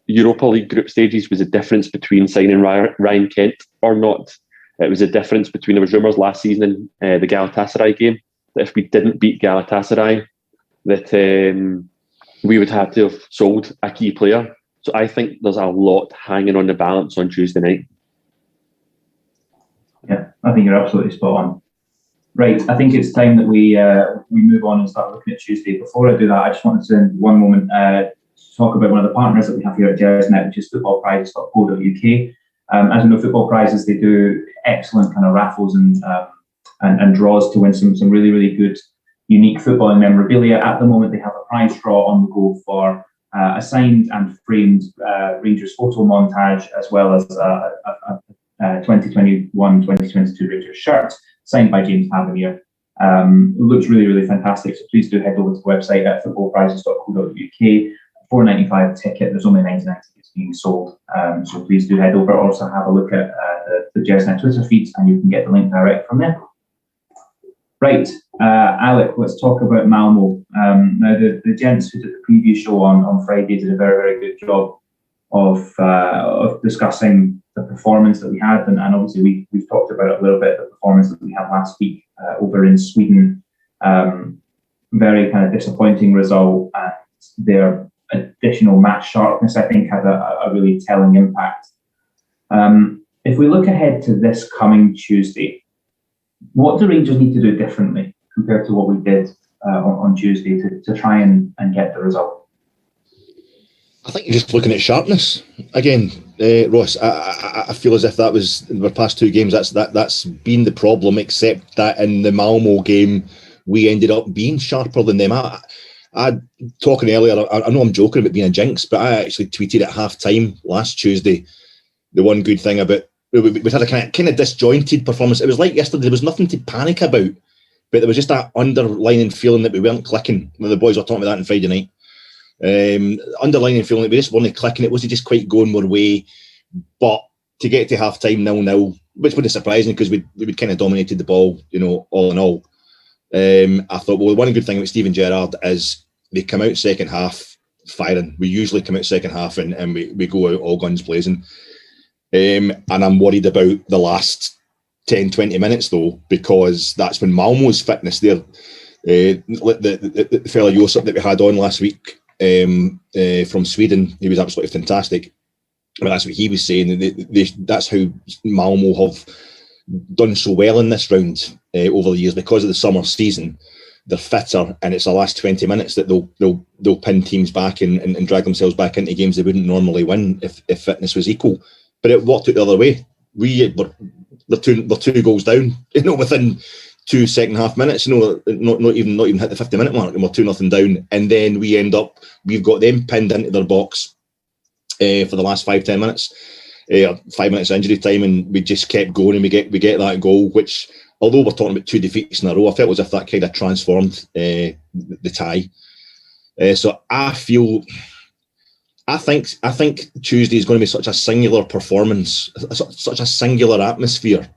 Europa League group stages was a difference between signing Ryan Kent or not. It was a difference between, there was rumours last season in the Galatasaray game that if we didn't beat Galatasaray, that we would have to have sold a key player. So I think there's a lot hanging on the balance on Tuesday night.
Yeah, I think you're absolutely spot on. Right, I think it's time that we move on and start looking at Tuesday. Before I do that, I just wanted to, in one moment, talk about one of the partners that we have here at Gersnet, which is footballprizes.co.uk. As we know, Football Prizes, they do excellent kind of raffles and draws to win some really, really good, unique footballing memorabilia. At the moment, they have a prize draw on the go for a signed and framed Rangers photo montage, as well as a 2021-2022 Rangers shirt signed by James Tavernier. It looks really, really fantastic. So please do head over to the website at footballprizes.co.uk. £4.95 ticket. There's only 99 tickets being sold. So please do head over. Also have a look at the Gersnet Twitter feeds, and you can get the link direct from there. Right, Alec, let's talk about Malmo. Now, the gents who did the preview show on Friday did a very, very good job of discussing the performance that we had, and obviously we've talked about it a little bit, the performance that we had last week over in Sweden. Very kind of disappointing result, and their additional match sharpness, I think, had a really telling impact. If we look ahead to this coming Tuesday, what do Rangers need to do differently compared to what we did on Tuesday to try and get the result?
I think you're just looking at sharpness again, Ross. I feel as if that was the past two games. That's been the problem, except that in the Malmo game we ended up being sharper than them. I talking earlier. I know I'm joking about being a jinx, but I actually tweeted at half time last Tuesday the one good thing about we had a kind of disjointed performance. It was like yesterday. There was nothing to panic about, but there was just that underlying feeling that we weren't clicking. The boys were talking about that on Friday night. Underlining feeling that we just weren't clicking. It wasn't just quite going our way. But to get to half time 0-0, which wasn't surprising because we kind of dominated the ball, all in all. I thought, well, one good thing about Steven Gerrard is they come out second half firing. We usually come out second half and we go out all guns blazing. And I'm worried about the last 10-20 minutes though, because that's when Malmo's fitness there. The fella Josip that we had on last week from Sweden, he was absolutely fantastic. But that's what he was saying. That's how Malmo have done so well in this round over the years because of the summer season. They're fitter, and it's the last 20 minutes that they'll pin teams back and drag themselves back into games they wouldn't normally win if fitness was equal. But it worked out the other way. We're two goals down, within 2 second half minutes, not even hit the 50-minute mark, and we're 2-0 down. And then we've got them pinned into their box for the last 5-10 minutes, 5 minutes injury time, and we just kept going, and we get that goal, which, although we're talking about 2 defeats in a row, I felt as if that kind of transformed the tie. So I think Tuesday is going to be such a singular performance, such a singular atmosphere,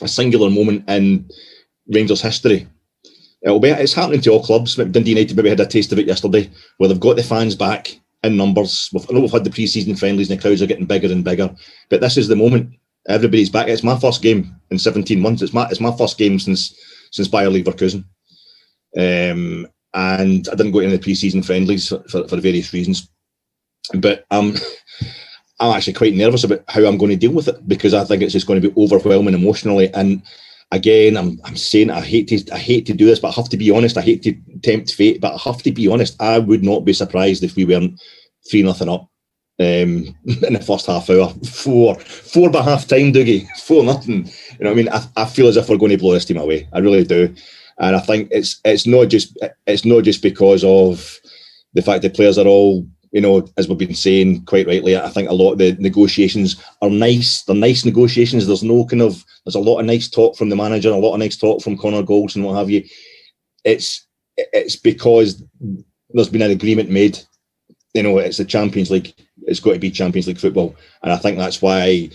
a singular moment in Rangers history. It's happening to all clubs. Dundee United maybe had a taste of it yesterday, where they've got the fans back in numbers. I know we've had the pre-season friendlies and the crowds are getting bigger and bigger, but this is the moment. Everybody's back. It's my first game in 17 months. It's my first game since Bayer Leverkusen, and I didn't go into the pre-season friendlies for various reasons. But I'm actually quite nervous about how I'm going to deal with it, because I think it's just going to be overwhelming emotionally. And again, I'm saying I hate to do this, but I have to be honest. I hate to tempt fate, but I have to be honest. I would not be surprised if we weren't 3-0 up in the first half hour. Four by half time, Dougie. 4-0. You know what I mean? I feel as if we're going to blow this team away. I really do. And I think it's not just because of the fact that players are all, as we've been saying quite rightly, I think a lot of the negotiations are nice. They're nice negotiations. There's a lot of nice talk from the manager, a lot of nice talk from Connor Goldson and what have you. It's because there's been an agreement made. It's the Champions League. It's got to be Champions League football. And I think that's why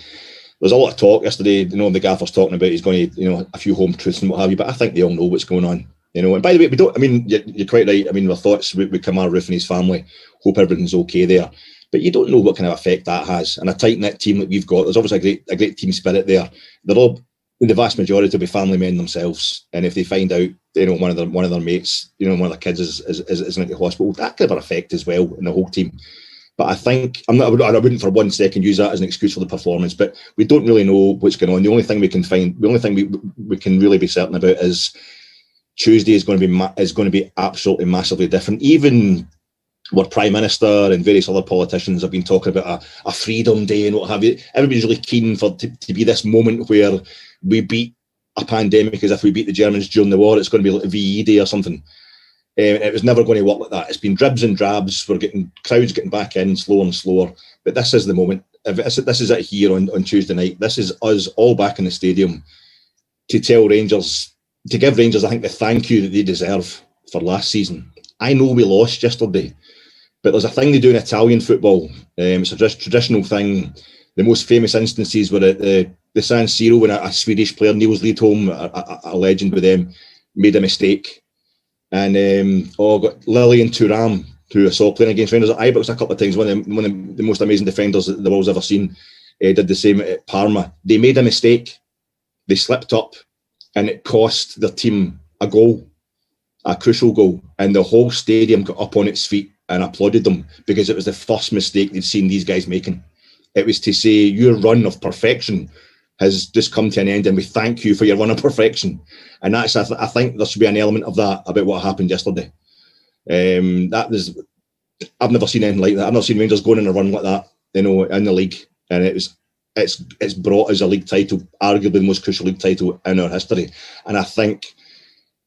there's a lot of talk yesterday. The gaffer's talking about he's going to, a few home truths and what have you. But I think they all know what's going on. And by the way, we don't. I mean, you're quite right. I mean, our thoughts with Kamar Roof and his family. Hope everything's okay there. But you don't know what kind of effect that has. And a tight knit team that we've got, there's obviously a great team spirit there. They're all, the vast majority, will be family men themselves. And if they find out, one of their mates, one of their kids is into hospital, that could have an effect as well in the whole team. But I think I wouldn't for 1 second use that as an excuse for the performance. But we don't really know what's going on. The only thing we can really be certain about is Tuesday is going to be absolutely massively different. Even our Prime Minister and various other politicians have been talking about a Freedom Day and what have you. Everybody's really keen to be this moment where we beat a pandemic as if we beat the Germans during the war. It's going to be like a VE Day or something. It was never going to work like that. It's been dribs and drabs. We're getting crowds getting back in slower and slower. But this is the moment. This is it here on Tuesday night. This is us all back in the stadium to tell Rangers, to give Rangers, I think, the thank you that they deserve for last season. I know we lost yesterday, but there's a thing they do in Italian football. It's a traditional thing. The most famous instances were at the San Siro when a Swedish player, Niels Lidholm, a legend with them, made a mistake. And got Lilian Thuram, who I saw playing against Rangers at Ibrox a couple of times, one of the most amazing defenders that the world's ever seen, did the same at Parma. They made a mistake, they slipped up, and it cost their team a goal, a crucial goal. And the whole stadium got up on its feet and applauded them because it was the first mistake they'd seen these guys making. It was to say, your run of perfection has just come to an end, and we thank you for your run of perfection. And that's, I think there should be an element of that about what happened yesterday. I've never seen anything like that. I've never seen Rangers going on a run like that, in the league. And it's brought us a league title, arguably the most crucial league title in our history. And I think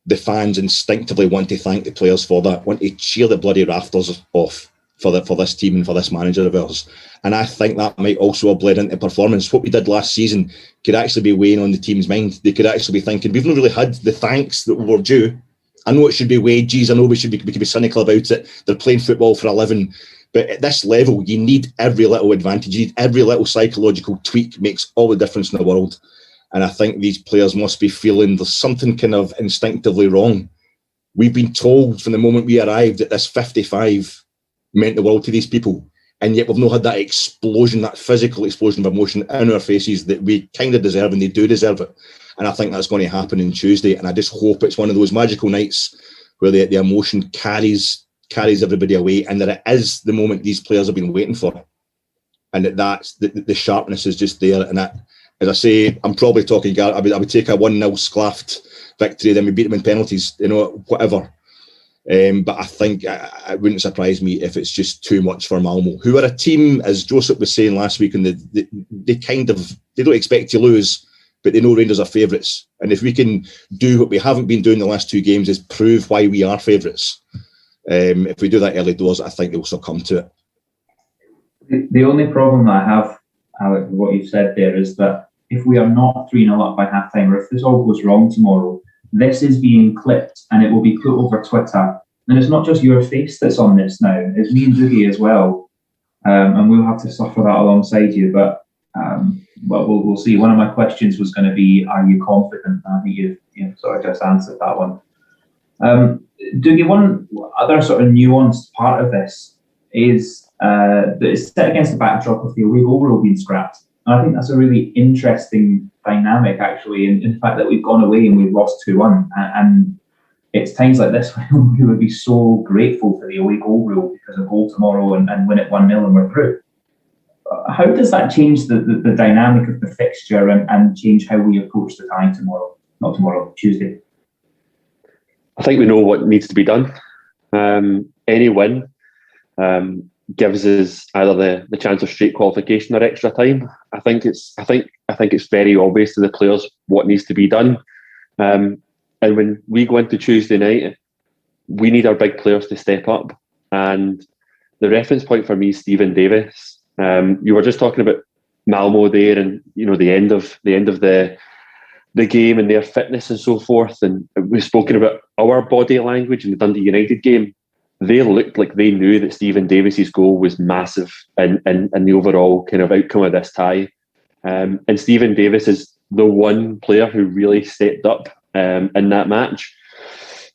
the fans instinctively want to thank the players for that, want to cheer the bloody rafters off for this team and for this manager of ours. And I think that might also have bled into performance. What we did last season could actually be weighing on the team's mind. They could actually be thinking, we've not really had the thanks that we were due. I know it should be wages. I know we could be cynical about it. They're playing football for a living. But at this level, you need every little advantage. You need every little psychological tweak. Makes all the difference in the world. And I think these players must be feeling there's something kind of instinctively wrong. We've been told from the moment we arrived that this 55 meant the world to these people. And yet we've not had that explosion, that physical explosion of emotion in our faces that we kind of deserve, and they do deserve it. And I think that's going to happen on Tuesday. And I just hope it's one of those magical nights where the emotion carries everybody away, and that it is the moment these players have been waiting for. And that's the sharpness is just there. And that, as I say, I'm probably talking, I would take a 1-0 Sclaft victory, then we beat them in penalties, whatever. But I think it wouldn't surprise me if it's just too much for Malmo, who are a team, as Joseph was saying last week, and they don't expect to lose, but they know Rangers are favourites. And if we can do what we haven't been doing the last 2 games, is prove why we are favourites. If we do that early doors, I think they'll succumb to it.
The only problem I have, Alec, with what you've said there, is that if we are not 3-0 up by half-time, or if this all goes wrong tomorrow, this is being clipped and it will be put over Twitter. And it's not just your face that's on this now, it's me and Dougie as well. And we'll have to suffer that alongside you. But we'll see. One of my questions was going to be, are you confident? I think you've sort of just answered that one. Dougie, one other sort of nuanced part of this is that it's set against the backdrop of the away goal rule being scrapped. And I think that's a really interesting dynamic, actually, in the fact that we've gone away and we've lost 2-1. And it's times like this when we would be so grateful for the away goal rule, because a goal tomorrow and win it 1-0 and we're through. How does that change the dynamic of the fixture and change how we approach the tie tomorrow? Not tomorrow, Tuesday.
I think we know what needs to be done. Any win gives us either the chance of straight qualification or extra time. I think it's very obvious to the players what needs to be done. And when we go into Tuesday night, we need our big players to step up. And the reference point for me is Stephen Davis. You were just talking about Malmo there, and the end of the game and their fitness and so forth. And we've spoken about our body language in the Dundee United game. They looked like they knew that Stephen Davis's goal was massive in the overall kind of outcome of this tie. And Stephen Davis is the one player who really stepped up in that match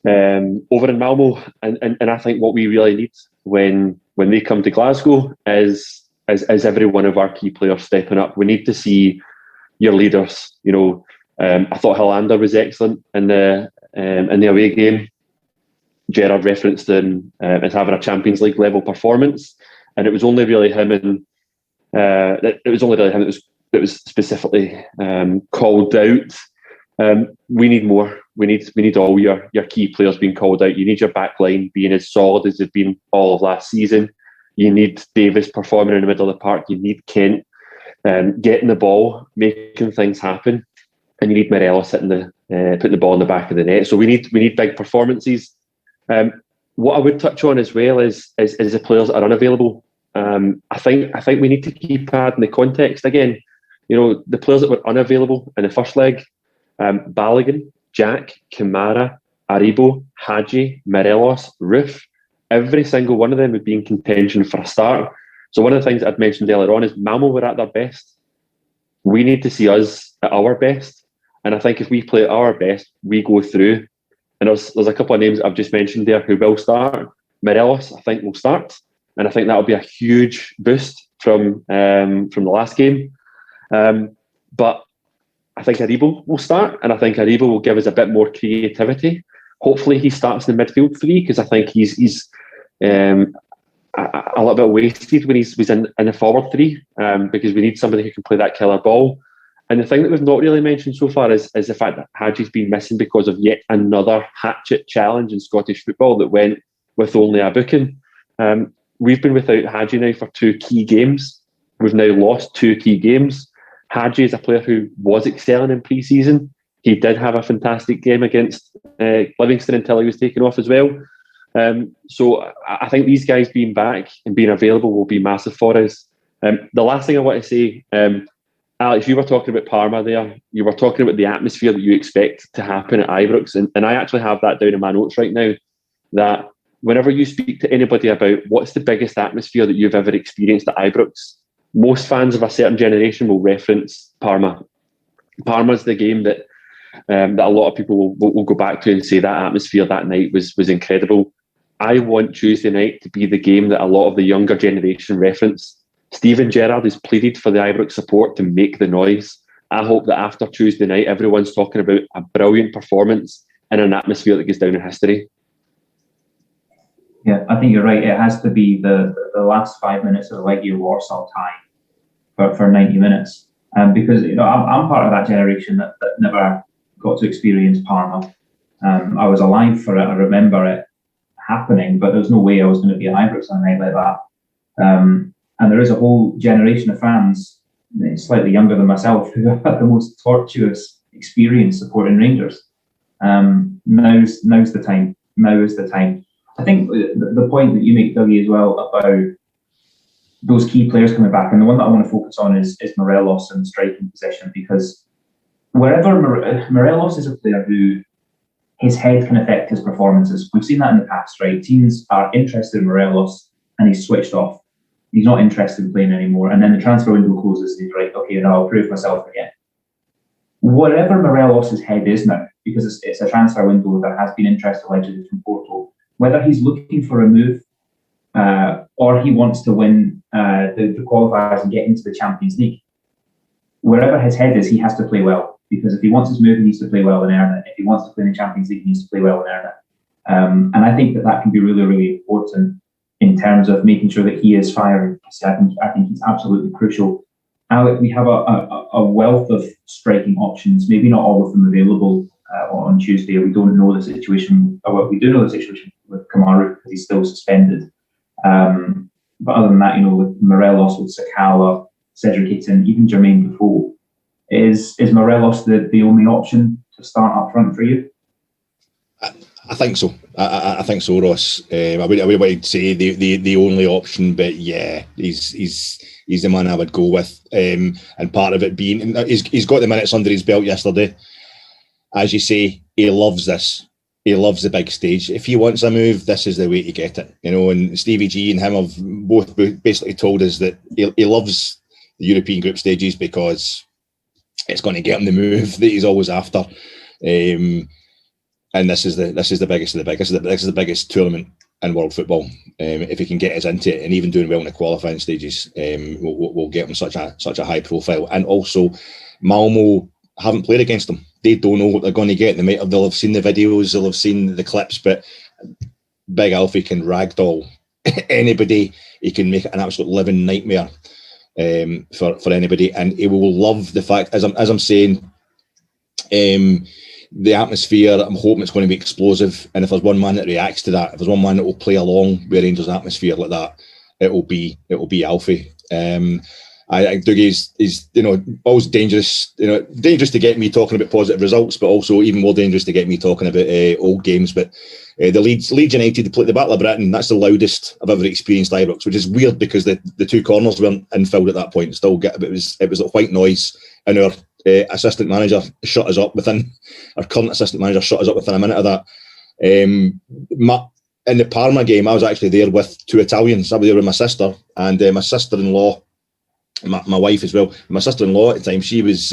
over in Malmo. And I think what we really need when they come to Glasgow is every one of our key players stepping up. We need to see your leaders. I thought Hollander was excellent in the away game. Gerrard referenced him as having a Champions League level performance. and it was only really him that was specifically called out. We need more. We need all your key players being called out. You need your back line being as solid as it's been all of last season. You need Davis performing in the middle of the park. You need Kent getting the ball, making things happen, and you need Morelos putting the ball in the back of the net. So we need big performances. What I would touch on as well is the players that are unavailable. I think we need to keep adding the context again. You know, the players that were unavailable in the first leg: Balogun, Jack, Kamara, Aribo, Hadji, Morelos, Roof. Every single one of them would be in contention for a start. So one of the things I'd mentioned earlier on is Malmo were at their best. We need to see us at our best. And I think if we play at our best, we go through. And there's a couple of names I've just mentioned there who will start. Morelos, I think, will start. And I think that'll be a huge boost from the last game. But I think Aribo will start, and I think Aribo will give us a bit more creativity. Hopefully he starts in the midfield three, because I think he's a little bit wasted when he's in the forward three, because we need somebody who can play that killer ball. And the thing that we've not really mentioned so far is the fact that Hadji's been missing because of yet another hatchet challenge in Scottish football that went with only a booking. We've been without Hadji now for 2 key games. We've now lost 2 key games. Hadji is a player who was excelling in pre-season. He did have a fantastic game against Livingston until he was taken off as well. So I think these guys being back and being available will be massive for us. The last thing I want to say, Alex, you were talking about Parma there. You were talking about the atmosphere that you expect to happen at Ibrox. And I actually have that down in my notes right now, that whenever you speak to anybody about what's the biggest atmosphere that you've ever experienced at Ibrox, most fans of a certain generation will reference Parma. Parma's the game that a lot of people will go back to and say that atmosphere that night was incredible. I want Tuesday night to be the game that a lot of the younger generation reference. Steven Gerrard has pleaded for the Ibrox support to make the noise. I hope that after Tuesday night, everyone's talking about a brilliant performance in an atmosphere that goes down in history.
Yeah, I think you're right. It has to be the last 5 minutes of the Legia Warsaw time for 90 minutes. Because I'm part of that generation that never got to experience Parma. I was alive for it. I remember it happening, but there was no way I was going to be at Ibrox on a night like that. And there is a whole generation of fans, slightly younger than myself, who have had the most tortuous experience supporting Rangers. Now's the time. Now is the time. I think the point that you make, Dougie, as well, about those key players coming back, and the one that I want to focus on is Morelos in the striking position, because wherever Morelos is a player who his head can affect his performances. We've seen that in the past, right? Teams are interested in Morelos and he's switched off. He's not interested in playing anymore. And then the transfer window closes and he's right, okay, now I'll prove myself again. Whatever Morelos' head is now, because it's a transfer window, there has been interest allegedly from Porto, whether he's looking for a move or he wants to win the qualifiers and get into the Champions League, wherever his head is, he has to play well. Because if he wants his move, he needs to play well and earn it. If he wants to play in the Champions League, he needs to play well and earn it. And I think that can be really, really important in terms of making sure that he is firing. I think he's absolutely crucial. Alec, we have a wealth of striking options, maybe not all of them available on Tuesday. We don't know the situation, or well, we do know the situation with Kamaru because he's still suspended. But other than that, with Morelos, with Sakala, Cedric Itten, even Jermaine Defoe, is Morelos the only option to start up front for you?
I think so. I think so, Ross. I would say the only option, but yeah, he's the man I would go with. And part of it being he's got the minutes under his belt yesterday. As you say, he loves this. He loves the big stage. If he wants a move, this is the way to get it. And Stevie G and him have both basically told us that he loves the European group stages because it's going to get him the move that he's always after. And this is the biggest of the biggest. This is the biggest tournament in world football. If he can get us into it, and even doing well in the qualifying stages, we'll get him such a high profile. And also, Malmo haven't played against them. They don't know what they're going to get. They'll have seen the videos, they'll have seen the clips, but Big Alfie can ragdoll anybody. He can make it an absolute living nightmare for anybody, and he will love the fact, as I'm saying, the atmosphere. I'm hoping it's going to be explosive, and if there's one man that reacts to that, if there's one man that will play along with Rangers atmosphere like that, it will be Alfie. I think Dougie is always dangerous. Dangerous to get me talking about positive results, but also even more dangerous to get me talking about old games. But the Leeds United played the Battle of Britain. That's the loudest I've ever experienced Ibrox, which is weird because the two corners weren't infilled at that point. It was a white noise, and our assistant manager shut us up within. Our current assistant manager shut us up within a minute of that. In the Parma game, I was actually there with two Italians. I was there with my sister and my sister-in-law. My wife as well. My sister-in-law at the time, she was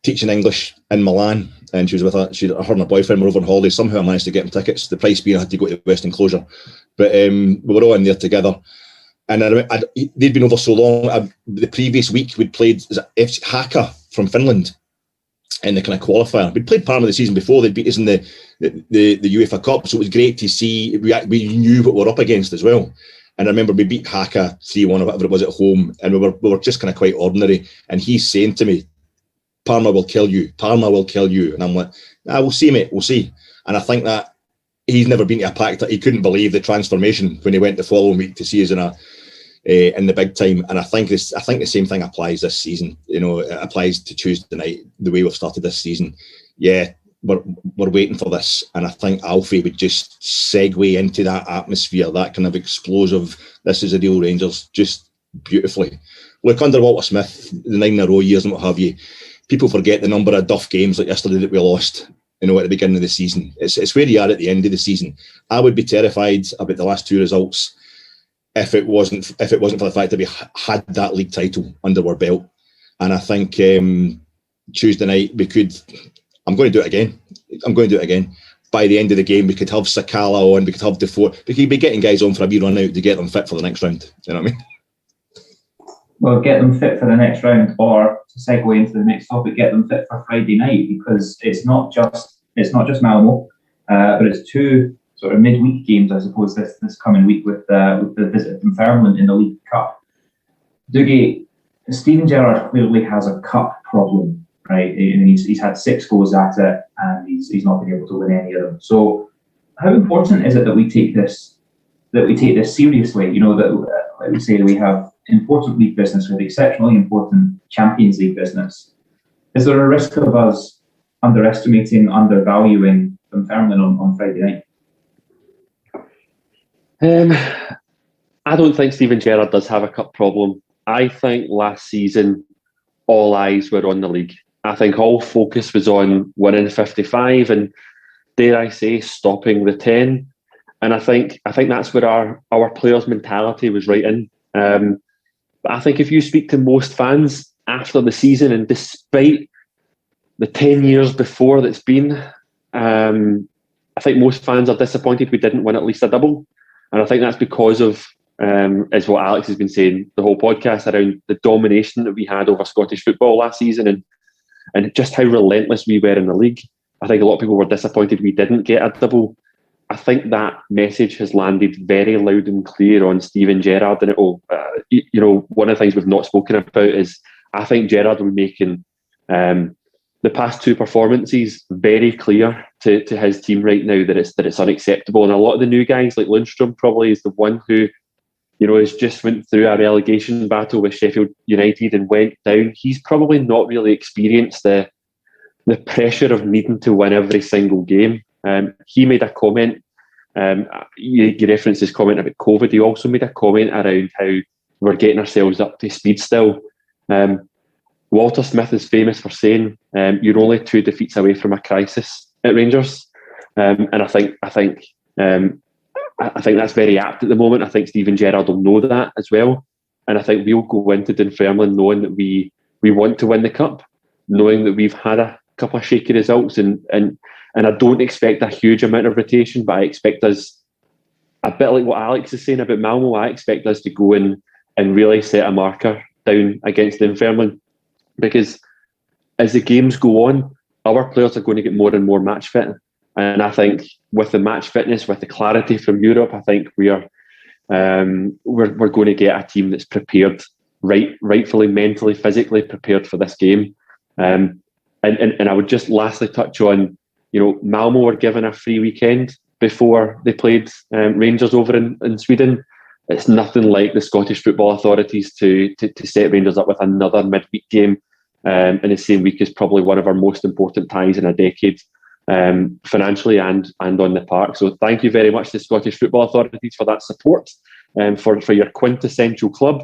teaching English in Milan, and she was with her and her boyfriend were over on holiday. Somehow I managed to get them tickets. The price being I had to go to the West Enclosure, but we were all in there together. And they'd been over so long. The previous week we'd played FC Haka from Finland in the kind of qualifier. We'd played Parma the season before. They'd beat us in the UEFA Cup, so it was great to see. We knew what we were up against as well. And I remember we beat Haka 3-1 or whatever it was at home, and we were just kind of quite ordinary. And he's saying to me, "Parma will kill you. Parma will kill you." And I'm like, "We'll see, mate. We'll see." And I think that he's never been to a pack that he couldn't believe the transformation when he went the following week to see us in the big time. And I think the same thing applies this season. It applies to Tuesday night, the way we've started this season. Yeah. We're waiting for this, and I think Alfie would just segue into that atmosphere, that kind of explosive, this is a real Rangers, just beautifully. Look, under Walter Smith, the 9 in a row years and what have you, people forget the number of duff games like yesterday that we lost, at the beginning of the season. It's where you are at the end of the season. I would be terrified about the last two results if it wasn't for the fact that we had that league title under our belt. And I think Tuesday night we could... I'm going to do it again. By the end of the game, we could have Sakala on, we could have Defoe. We could be getting guys on for a wee run out to get them fit for the next round. You know what I mean?
Well, get them fit for the next round, or to segue into the next topic, get them fit for Friday night, because it's not just Malmo, but it's two sort of midweek games, I suppose, this coming week with the visit of Dunfermline in the League Cup. Dougie, Steven Gerrard clearly has a cup problem. Right, and he's had 6 goes at it, and he's not been able to win any of them. So, how important is it that we take this seriously? That like we say, we have important league business, we have exceptionally important Champions League business. Is there a risk of us undervaluing Dunfermline on Friday
night? I don't think Steven Gerrard does have a cup problem. I think last season all eyes were on the league. I think all focus was on winning 55 and, dare I say, stopping the 10. And I think that's where our players' mentality was right in. But I think if you speak to most fans after the season, and despite the 10 years before that's been, I think most fans are disappointed we didn't win at least a double. And I think that's because of, is what Alex has been saying the whole podcast, around the domination that we had over Scottish football last season, and just how relentless we were in the league. I think a lot of people were disappointed we didn't get a double. I think that message has landed very loud and clear on Steven Gerrard, and one of the things we've not spoken about is I think Gerrard will be making the past 2 performances very clear to his team right now that it's unacceptable. And a lot of the new guys, like Lundstrom, probably is the one who has just went through a relegation battle with Sheffield United and went down. He's probably not really experienced the pressure of needing to win every single game. He made a comment, you referenced his comment about COVID. He also made a comment around how we're getting ourselves up to speed still. Walter Smith is famous for saying, you're only 2 defeats away from a crisis at Rangers. And I think that's very apt at the moment. I think Steven Gerrard will know that as well. And I think we'll go into Dunfermline knowing that we want to win the cup, knowing that we've had a couple of shaky results. And I don't expect a huge amount of rotation, but I expect us, a bit like what Alex is saying about Malmo, I expect us to go in and really set a marker down against Dunfermline. Because as the games go on, our players are going to get more and more match fit. And I think with the match fitness, with the clarity from Europe, I think we are we're going to get a team that's prepared, rightfully, mentally, physically prepared for this game. And I would just lastly touch on, Malmo were given a free weekend before they played Rangers over in Sweden. It's nothing like the Scottish football authorities to set Rangers up with another midweek game in the same week is probably one of our most important ties in a decade, financially and on the park. So thank you very much to the Scottish football authorities for that support, for your quintessential club.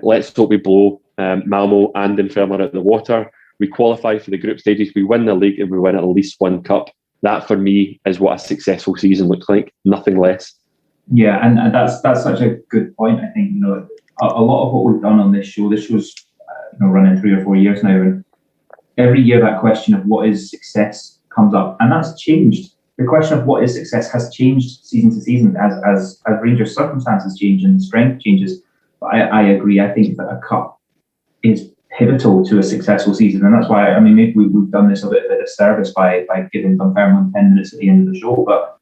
Let's hope we blow Malmo and Inferno out of the water. We qualify for the group stages, we win the league, and we win at least one cup. That, for me, is what a successful season looks like, nothing less.
Yeah, and that's such a good point. I think, a lot of what we've done on this show's running 3 or 4 years now, and every year that question of what is success comes up, and that's changed. The question of what is success has changed season to season as Rangers' circumstances change and strength changes. But I agree. I think that a cup is pivotal to a successful season, and that's why maybe we've done this a bit of a disservice by giving Dunfermline 10 minutes at the end of the show, but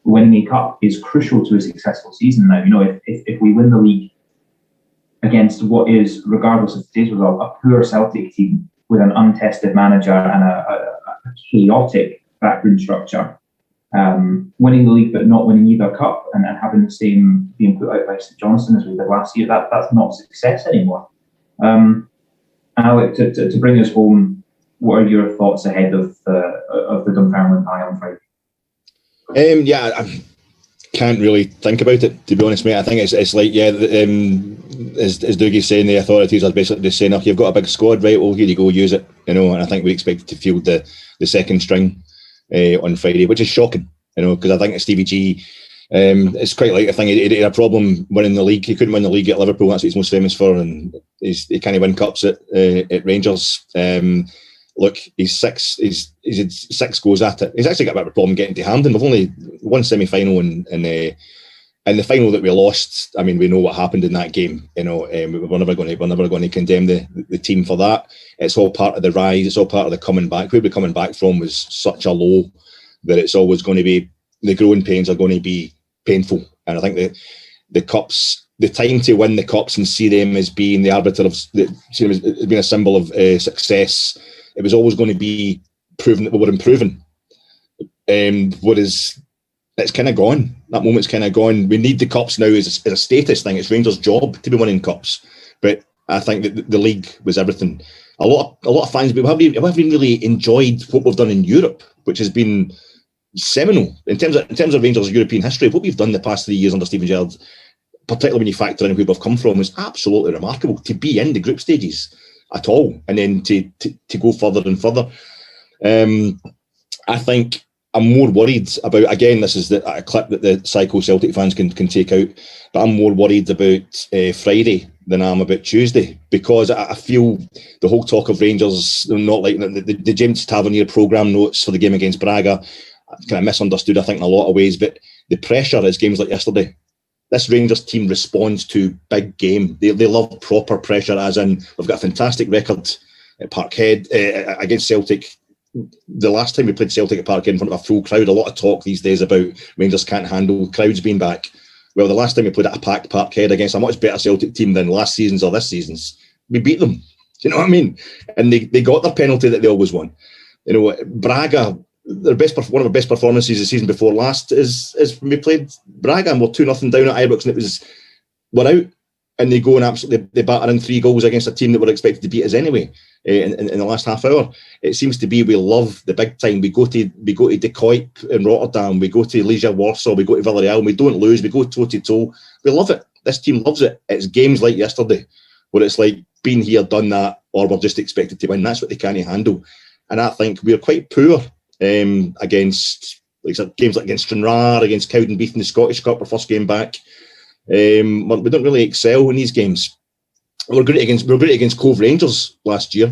winning a cup is crucial to a successful season. Now, if we win the league against what is, regardless of today's result, a poor Celtic team with an untested manager and a chaotic backroom structure, winning the league but not winning either cup and having the same being put out by St Johnstone as we did last year, that's not success anymore. Alec, to bring us home, what are your thoughts ahead of the Dunfermline tie on Friday?
I can't really think about it, to be honest, mate. I think it's like, as Dougie's saying, the authorities are basically just saying, you've got a big squad, right? Well, here you go, use it. And I think we expected to field the second string on Friday, which is shocking, because I think Stevie G, it's quite like a thing. He had a problem winning the league. He couldn't win the league at Liverpool. That's what he's most famous for, and he can't win cups at Rangers. Look, he's had 6 goes at it. He's actually got a bit of a problem getting to Hampden. We've only one semi-final and the final that we lost. We know what happened in that game. We're never going to condemn the team for that. It's all part of the rise. It's all part of the coming back. Where we're coming back from was such a low that it's always going to be, the growing pains are going to be painful. And I think the cups, the time to win the cups and see them as being the arbiter of, as being a symbol of success. It was always going to be proven that we were improving. Whereas it's kind of gone. That moment's kind of gone. We need the cups now as a status thing. It's Rangers' job to be winning cups. But I think that the league was everything. A lot of fans, we haven't really enjoyed what we've done in Europe, which has been seminal in terms of Rangers' European history. What we've done the past 3 years under Steven Gerrard, particularly when you factor in where we've come from, is absolutely remarkable. To be in the group stages at all, and then to go further and further. I think I'm more worried about, again, this is a clip that the psycho Celtic fans can take out, but I'm more worried about Friday than I am about Tuesday, because I feel the whole talk of Rangers, not like the James Tavernier programme notes for the game against Braga, kind of misunderstood, I think, in a lot of ways, but the pressure is games like yesterday. This Rangers team responds to big game. They love proper pressure, as in, we've got a fantastic record at Parkhead against Celtic. The last time we played Celtic at Parkhead in front of a full crowd, a lot of talk these days about Rangers can't handle crowds being back. Well, the last time we played at a packed Parkhead against a much better Celtic team than last season's or this season's, we beat them. Do you know what I mean? And they got their penalty that they always won. Braga, one of the best performances the season before last is when we played Braga and we're 2-0 down at Ibrox, and we're out, and they go and absolutely they batter in 3 goals against a team that were expected to beat us anyway in the last half hour. It seems to be we love the big time. We go to De Kuip in Rotterdam, we go to Legia Warsaw, we go to Villarreal, and we don't lose, we go toe to toe. We love it. This team loves it. It's games like yesterday where it's like, been here, done that, or we're just expected to win. That's what they can't handle. And I think we're quite poor against games like against Stranraer, against Cowdenbeath in the Scottish Cup, our first game back. We don't really excel in these games. We were great against Cove Rangers last year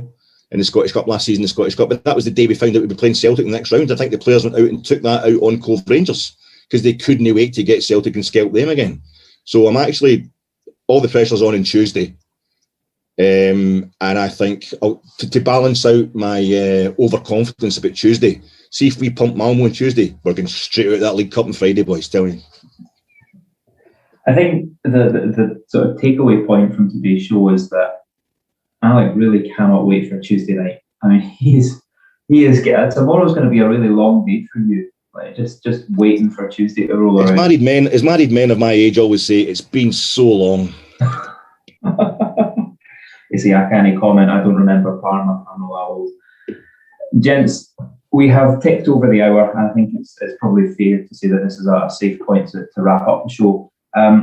in the Scottish Cup, last season in the Scottish Cup, but that was the day we found out we'd be playing Celtic in the next round. I think the players went out and took that out on Cove Rangers because they couldn't wait to get Celtic and scalp them again. So I'm actually, all the pressure's on Tuesday. And I think to balance out my overconfidence about Tuesday, see if we pump Malmo on Tuesday, we're going straight out of that League Cup on Friday, boys, tell me.
I think the sort of takeaway point from today's show is that Alec really cannot wait for Tuesday night. I mean, he is tomorrow's going to be a really long day for you. Like just waiting for Tuesday to roll around.
As married men of my age always say, it's been so long.
You see, I can't comment. I don't remember Parma. I'm not old. Gents, we have ticked over the hour. I think it's probably fair to say that this is a safe point to wrap up the show.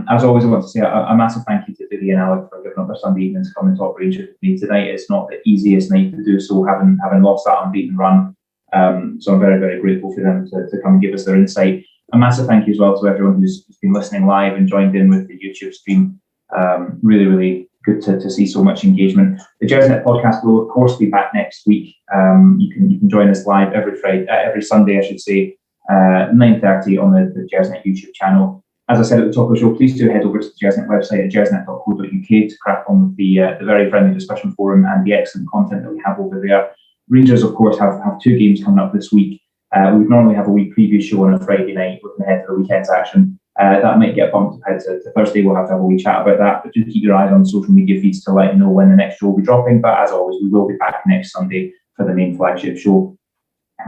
As always, I want to say a massive thank you to Dougie and Alec for giving up their Sunday evening to come and talk Rangers with me tonight. It's not the easiest night to do so, having lost that unbeaten run. So I'm very, very grateful for them to come and give us their insight. A massive thank you as well to everyone who's been listening live and joined in with the YouTube stream. Really, really good to see so much engagement. The Gersnet Podcast will, of course, be back next week. You can join us live every Sunday, I should say, 9:30 on the Gersnet YouTube channel. As I said at the top of the show, please do head over to the Gersnet website at gersnet.co.uk to crack on with the very friendly discussion forum and the excellent content that we have over there. Rangers, of course, have 2 games coming up this week. We would normally have a week preview show on a Friday night looking ahead to the weekend's action. That might get bumped ahead to Thursday. We'll have to have a wee chat about that. But do keep your eyes on social media feeds to let you know when the next show will be dropping. But as always, we will be back next Sunday for the main flagship show.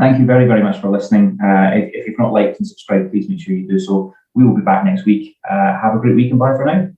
Thank you very, very much for listening. If you've not liked and subscribed, please make sure you do so. We will be back next week. Have a great week and bye for now.